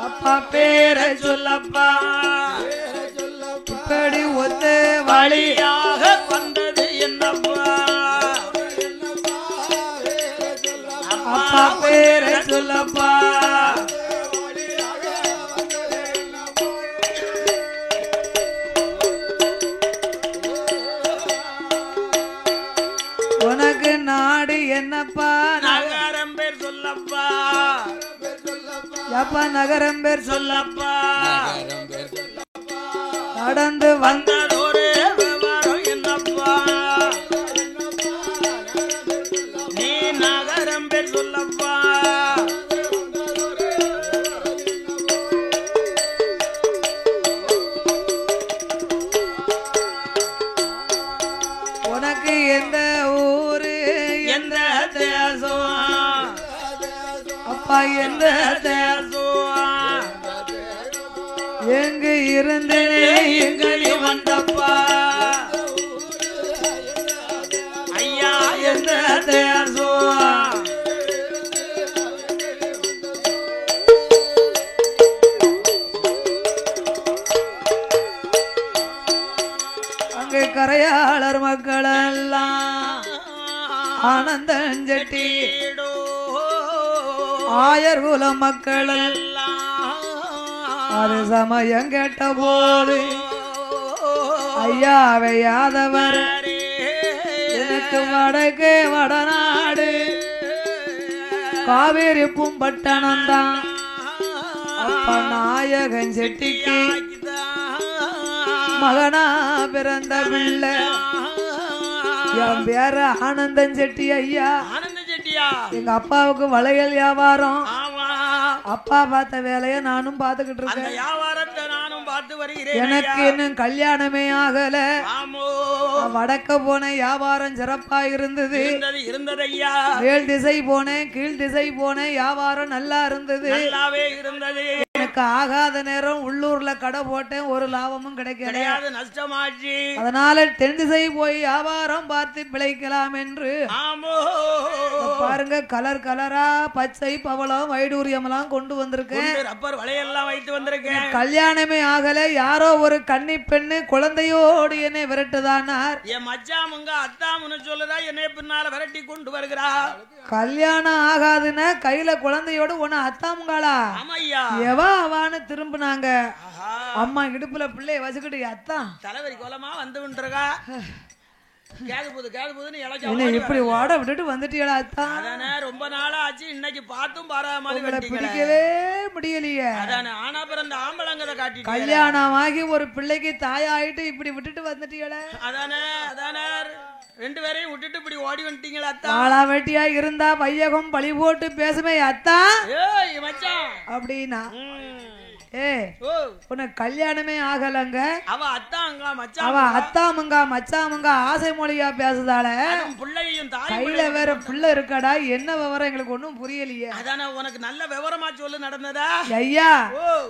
Speaker 2: அப்பா பேர சொல்லப்பா, இப்படி ஒத்த வழியாக வந்தது என்னப்பா, அப்பா பேர சொல்லப்பா. உனக்கு நாடு என்னப்பா, நகரம் பேர் சொல்லப்பா, எப்பா நகரம் பேர் சொல்லப்பா, நடந்து வந்ததொரு விவரம் என்னப்பா, நீ நகரம் பேர் சொல்லப்பா. உனக்கு எந்த ஊரு எந்த தேசம், அப்பா எந்த தேசம், எங்கு இருந்து எங்களி வந்தப்பா, ஐயா எந்த தேசம். அங்கு கரையாளர் மக்கள் எல்லாம் ஆனந்தன் செட்டி ஆயர்குல மக்கள் அது சமயம் கேட்ட போது, ஐயாவை யாதவர் எனக்கு வடக்கு வடநாடு காவேரி பூம்பட்டணம் தான், அப்ப நாயகன் செட்டிக்கு மகனா பிறந்த பிள்ளை, என் பேர ஆனந்தன் செட்டி ஐயா. எங்க அப்பாவுக்கு வளையல் வியாபாரம், அப்பா பார்த்த வேலைய நானும் பாத்துக்கிட்டு
Speaker 3: அந்த
Speaker 2: இருக்கேன்.
Speaker 3: வியாபாரத்தை நானும் பார்த்து வருகிறேன்.
Speaker 2: எனக்கு இன்னும் கல்யாணமே ஆகல.
Speaker 3: ஆமோ
Speaker 2: வடக்க போன வியாபாரம் சிறப்பா இருந்தது.
Speaker 3: இருந்தது ஐயா.
Speaker 2: மேல் திசை போனேன், கீழ் திசை போனேன், வியாபாரம் நல்லா இருந்தது.
Speaker 3: நல்லாவே இருந்தது.
Speaker 2: எனக்கு ஆகாத நேரம் உள்ளூர்ல கடை போட்டேன், ஒரு லாபமும் கிடைக்காது,
Speaker 3: நஷ்டமாச்சு.
Speaker 2: அதனால தென் திசை போய் வியாபாரம் பார்த்து பிழைக்கலாம் என்று பாருங்க கலர் கலரா பச்சை பவளம் வைடூரியம் எல்லாம் கொண்டு வந்திருக்கேன்.
Speaker 3: ரப்பர் வளையெல்லாம் வைத்து வந்திருக்கேன்.
Speaker 2: கல்யாணமே ஆகல, யாரோ ஒரு கன்னி பெண்ணு குழந்தையோடு என்னை விரட்டுதானார்.
Speaker 3: என் மச்சாமுங்க அத்தாமுன்னு சொல்லுதா என்னை பின்னால விரட்டி கொண்டு வருகிறா.
Speaker 2: கல்யாணம் ஆகாதுன்னா கையில குழந்தையோடு உன அத்தாமுங்களா எவா அவான்னு திரும்பினாங்க. அம்மா இடுப்புல பிள்ளைய வச்சுக்கிட்டு அத்தான்
Speaker 3: தலைவரி கோலமா வந்துருக்கா.
Speaker 2: இப்படி ஓட விட்டுட்டு வந்துட்டீங்களா அத்தான்?
Speaker 3: ரொம்ப நாளா ஆச்சு, இன்னைக்கு பார்த்தும் பாராம
Speaker 2: பிடிக்கவே முடியலையே.
Speaker 3: ஆனா பிறந்த ஆம்பளங்கதை காட்டி
Speaker 2: கல்யாணம் ஆகி ஒரு பிள்ளைக்கு தாயாயிட்டு இப்படி விட்டுட்டு வந்துட்டீங்களே.
Speaker 3: அதானே அதானே ரெண்டு பேரையும் விட்டுட்டு இப்படி ஓடி வந்துட்டீங்களா அத்தா?
Speaker 2: ஆளா வெட்டியா இருந்தா வையகம் பழி போட்டு பேசுமே அத்தா அப்படின்னா. உனக்கு கல்யாணமே ஆகலங்க.
Speaker 3: அவ
Speaker 2: அத்தாமுங்க மச்சாமுங்க ஆசை மொழியா பேசுதால கையில வேற பிள்ளை இருக்கடா. என்ன விவரம் எங்களுக்கு ஒண்ணும் புரியலையே.
Speaker 3: அதான உனக்கு நல்ல விவரமா சொல்லு நடந்ததா?
Speaker 2: ஐயா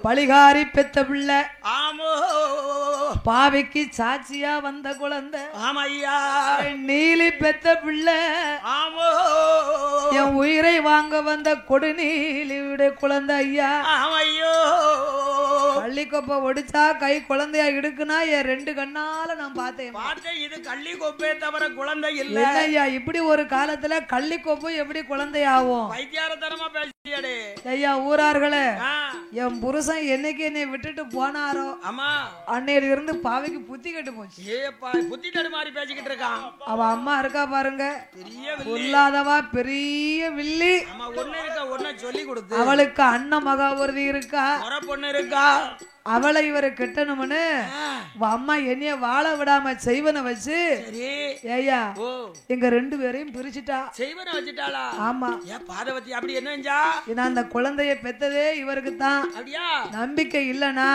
Speaker 2: பழிகாரி பெத்த பிள்ளை,
Speaker 3: ஆமோ
Speaker 2: பாவிக்கு சாட்சியா வந்த குழந்தை.
Speaker 3: ஆமையா
Speaker 2: நீலி பெத்த பிள்ளை,
Speaker 3: ஆமோ
Speaker 2: என் உயிரை வாங்க வந்த கொடுநீலியுடைய குழந்தை. ஐயா
Speaker 3: ஆமையோ
Speaker 2: கள்ளிக்கொப்பை ஒடிச்சா கை குழந்தையா இடுக்குனா என் ரெண்டு கண்ணால நான் பார்த்தேன்.
Speaker 3: இது கள்ளி கொப்பே தவிர குழந்தை இல்ல.
Speaker 2: ஐயா இப்படி ஒரு காலத்துல கள்ளிக்கொப்பு எப்படி குழந்தையாகும்?
Speaker 3: வைத்தியாரத்தனமா பேசியாடே.
Speaker 2: ஐயா ஊரார்களே, என் புருஷன் என்னைக்கு என்னை விட்டுட்டு போனாரோ அன்னையில இருந்து பாவைக்கு புத்தி கட்டு போச்சு.
Speaker 3: புத்தி தடு மாதிரி பேசிக்கிட்டு இருக்கான்.
Speaker 2: அவ அம்மா இருக்கா பாருங்க, பொல்லாதவா பெரிய வில்லி.
Speaker 3: ஒண்ணு இருக்கா, ஒண்ணு சொல்லி கொடுத்து
Speaker 2: அவளுக்கு அண்ணன் மகாவூர்தி இருக்கா,
Speaker 3: பொண்ணு இருக்கா.
Speaker 2: அவளை இவரை கெட்டணும்னு அம்மா என்னைய வாழ விடாம செய்வன வச்சு ஏயா எங்க ரெண்டு பேரையும் பிரிச்சுட்டா.
Speaker 3: செய்வன வச்சுட்டாளா?
Speaker 2: ஆமா.
Speaker 3: பாதவதி அப்படி என்ன?
Speaker 2: அந்த குழந்தைய பெத்ததே இவருக்கு தான். நம்பிக்கை இல்லனா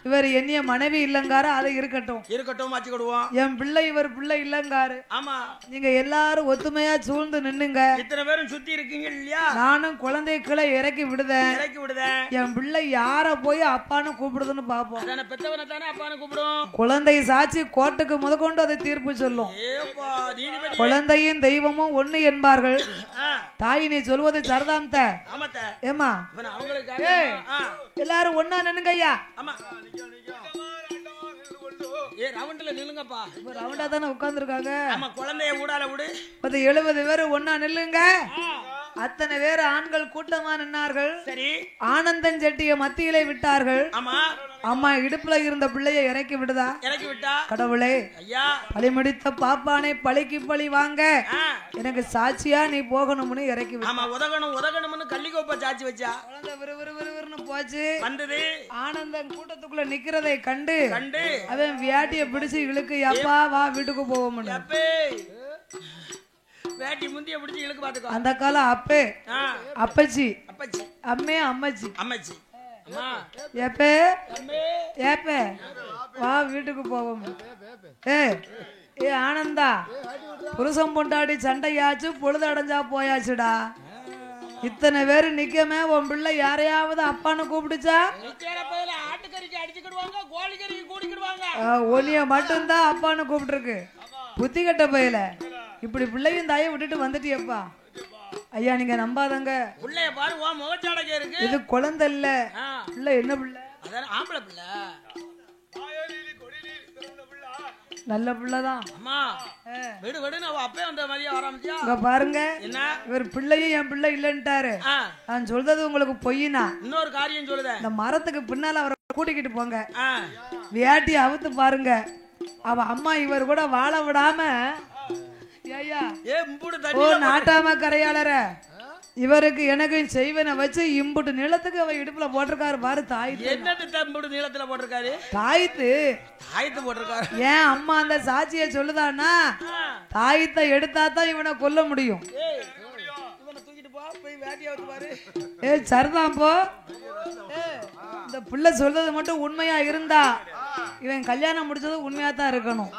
Speaker 2: இவர் என்னைய மனைவி இல்லங்காரு. அதை இருக்கட்டும்
Speaker 3: இருக்கட்டும் வச்சுக்கிடுவோம்.
Speaker 2: என் பிள்ளை இவர் பிள்ளை இல்லங்காரு.
Speaker 3: ஆமா.
Speaker 2: நீங்க எல்லாரும் ஒத்துமையா சூழ்ந்து நின்னுங்க.
Speaker 3: இத்தனை பேரும் சுத்தி இருக்கீங்க இல்லையா?
Speaker 2: நானும் குழந்தைய கீழே இறக்கி விடுதேன். என் பிள்ளை யார போய் அப்பான்னு கூப்பிடுதுன்னு பாப்போம். குழந்தை சாட்சி கோர்ட்டுக்கு முதற்கொண்டு அதை தீர்ப்பு சொல்லும். குழந்தையின் தெய்வமும் ஒண்ணு என்பார்கள். தாய் நீ சொல்வது சரிதான். ஏமா எல்லாரும் ஒன்னா நின்னுங்க ஐயா. ரவுண்டா தானே உட்கார்ந்து இருக்காங்க.
Speaker 3: குழந்தைய ஊடால விடு.
Speaker 2: 70 பேர் ஒன்னா நில்லுங்க. அத்தனை பேர் ஆண்கள் கூட்டமா நின்னார்கள்.
Speaker 3: சரி.
Speaker 2: ஆனந்தன் செட்டிய மத்தியிலே விட்டார்கள். அம்மா இடுப்புல இருந்த பிள்ளைய இறக்கி விடுதா.
Speaker 3: இறக்கி விட்டா.
Speaker 2: கடவுளே பழி முடித்த பாப்பானை பழிக்கு பழி வாங்க எனக்கு சாட்சியா நீ போகணும்னு இறக்கி விட்டா.
Speaker 3: உதகணும்னு கள்ளிக்கோப்ப சாட்சி வச்சா.
Speaker 2: குழந்தை விறுவிறுன்னு போச்சு.
Speaker 3: வந்தது.
Speaker 2: ஆனந்தன் கூட்டத்துக்குள்ள நிக்கிறதை கண்டு அவன் வியாட்டிய பிடிச்சு இழுக்கு. அப்பா வா வீட்டுக்கு போவோம்னு.
Speaker 3: வேட்டி முந்திய பிடிச்சு இழுக்கு பாத்துக்கோ.
Speaker 2: அந்த காலம் அப்பே அப்பச்சி
Speaker 3: அப்பச்சி
Speaker 2: அம்மே அம்மச்சி
Speaker 3: அம்மச்சி
Speaker 2: ஏப்பே ஏப்பே வா வீட்டுக்கு போவோம். ஏ ஆனந்தா புருஷம் பொண்டாடி சண்டையாச்சு, பொழுது அடைஞ்சா போயாச்சுடா. இத்தனை பேரு நிக்கமே உன் பிள்ளை யாரையாவது அப்பான்னு கூப்பிடுச்சா? ஒலிய மட்டும்தான் அப்பான்னு கூப்பிட்டுருக்கு. புத்தி கட்ட பையல இப்படி பிள்ளையும் தாயை விட்டுட்டு வந்துட்டியப்பா. ஐயா நீங்க நம்பாதங்க.
Speaker 3: பிள்ளைய பாரு முகச்சாடகே இருக்கு.
Speaker 2: இது குழந்தை இல்ல. பிள்ளை என்ன பிள்ளை?
Speaker 3: ஆம்பளை பிள்ளை.
Speaker 2: நல்ல பிள்ளைதான்.
Speaker 3: அம்மா விடு விடு நான் அப்பே வந்த மாதிரியா ஆரம்பிச்சியா?
Speaker 2: இங்க பாருங்க
Speaker 3: என்ன
Speaker 2: இவர் பிள்ளையும் என் பிள்ளை இல்லன்ட்டாரு. நான் சொல்றது உங்களுக்கு பொய்னா?
Speaker 3: இன்னொரு காரியம் சொல்லுத.
Speaker 2: இந்த மரத்துக்கு பின்னால அவரை கூட்டிக்கிட்டு போங்க. வியாட்டி அவுத்து பாருங்க. அவ அம்மா இவர் கூட வாழ விடாம நாட்டாம கரையாளர இவருக்கு எனக்கு செய்வன வச்சு இம்புட்டு நிலத்துக்கு அவ இடுப்புல போட்டிருக்காரு பாரு. தாய்த்து
Speaker 3: நீளத்துல போட்டிருக்காரு.
Speaker 2: தாய்த்து
Speaker 3: தாய்த்து போட்டிருக்காரு.
Speaker 2: ஏன் அம்மா அந்த சாட்சிய சொல்லுதான்னா தாயத்தை எடுத்தா தான் இவனை கொல்ல முடியும்.
Speaker 3: தூக்கிட்டு போ. போய் வேட்டியை வந்து பாரு.
Speaker 2: சரிதான் போ. இந்த பிள்ளை சொல்றது மட்டும் உண்மையா இருந்தா இவன் கல்யாணம் முடிச்சது உண்மையா தான் இருக்கணும்.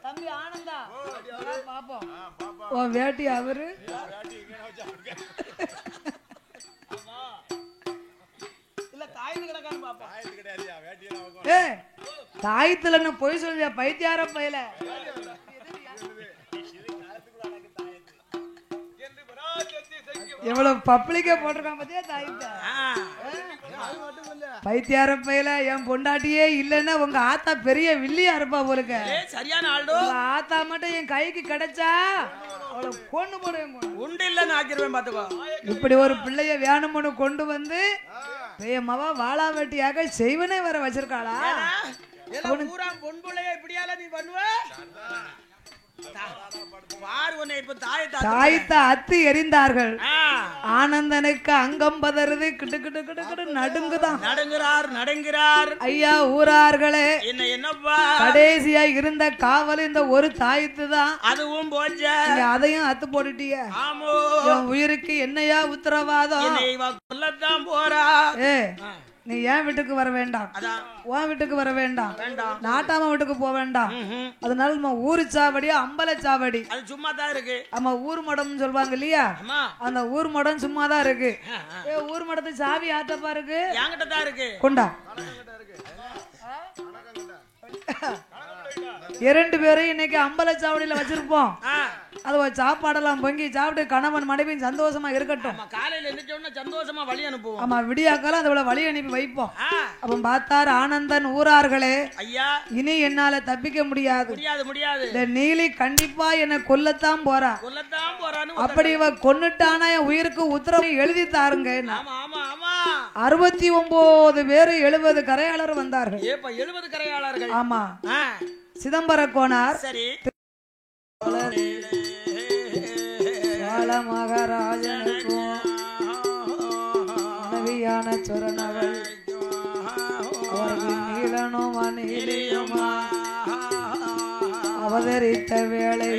Speaker 2: தம்பி ஆனந்தா பாப்போம் உன் வேட்டி அவரு
Speaker 3: இல்ல தாய்ந்து கிடக்கான்னு பாப்பா.
Speaker 2: தாயத்துல பொய் சொல்லியா பைத்தியார பையல. எவ்வளவு பப்ளிக்கா போட்டிருக்கான் பத்தியா தாயத்த. பைத்தியார பையல என் பொண்டாட்டியே இல்லன்னா உங்க ஆத்தா பெரிய வில்லியா இருப்பா போலுக்க.
Speaker 3: சரியான ஆள்டோ.
Speaker 2: ஆத்தா மட்டும் என் கைக்கு கிடைச்சா அவளை கொண்டு போடுவேன்.
Speaker 3: உண்டு இல்லன்னு ஆக்கிருவேன் பாத்துக்கோ.
Speaker 2: இப்படி ஒரு பிள்ளைய வேணும்னு கொண்டு வந்து மவா வாழா வெட்டியாக செய்வனே வர வச்சிருக்காளா?
Speaker 3: பொன்புள்ளைய இப்படியால நீ பண்ணுவ?
Speaker 2: தாயத்தை அத்து எறிந்தார்கள். ஆனந்தனுக்கு அங்கம் பதறது கிட்டு கிட்டு கிட்டு கிட்டு நடுங்குதான்.
Speaker 3: நடுங்கிறார்
Speaker 2: ஐயா ஊரார்களே,
Speaker 3: என்னப்பா
Speaker 2: கடைசியா இருந்த காவல் இந்த ஒரு தாயத்து தான்.
Speaker 3: அதுவும் போச்ச.
Speaker 2: அதையும் அத்து போட்டுட்டிய. என் உயிருக்கு என்னையா உத்தரவாதம்?
Speaker 3: சொல்லத்தான் போறா.
Speaker 2: நீ ஏன் வீட்டுக்கு வர வேண்டாம், உன் வீட்டுக்கு வர வேண்டாம், நாட்டாம வீட்டுக்கு போக வேண்டாம். அதனால நம்ம ஊரு சாவடி அம்பல சாவடி
Speaker 3: அது சும்மா தான் இருக்கு.
Speaker 2: ஆமா ஊர் மடம் சொல்லுவாங்க இல்லையா, அந்த ஊர் மடம் சும்மா தான் இருக்கு. ஊர் மடத்து சாவி ஆட்டப்பா இருக்கு,
Speaker 3: என்கிட்ட தான் இருக்கு.
Speaker 2: கொண்டா. 2 பேரும் இன்னைக்கு அம்பல சாவடியில வச்சிருப்போம். அது சாப்பாடெல்லாம் பொங்கி சாப்பிட்டு கணவன் மனைவியும் சந்தோஷமா இருக்கட்டும்.
Speaker 3: காலையில எந்திரிச்சோம்னா சந்தோஷமா வழி அனுப்புவோம்.
Speaker 2: ஆமா விடியாக்கால அதோட வழி அனுப்பி வைப்போம். அப்ப பார்த்தார் ஆனந்தன் ஊரார்களே,
Speaker 3: ஐயா
Speaker 2: இனி என்னால தப்பிக்க முடியாது. இந்த நீலி கண்டிப்பா என்ன கொல்லத்தான் போறா. அப்படி இவ கொன்னுட்டானா என் உயிருக்கு உத்தரவு எழுதி தாருங்க. 69 பேரு 70 கரையாளர் வந்தார்கள்.
Speaker 3: 70 கரையாளர்கள்.
Speaker 2: ஆமா சிதம்பர கோனார், மகாராஜனுக்கும் மனைவியான சுரணவள், அவர்கள் நீலனும் அநீலியுமா அவதரித்த வேளை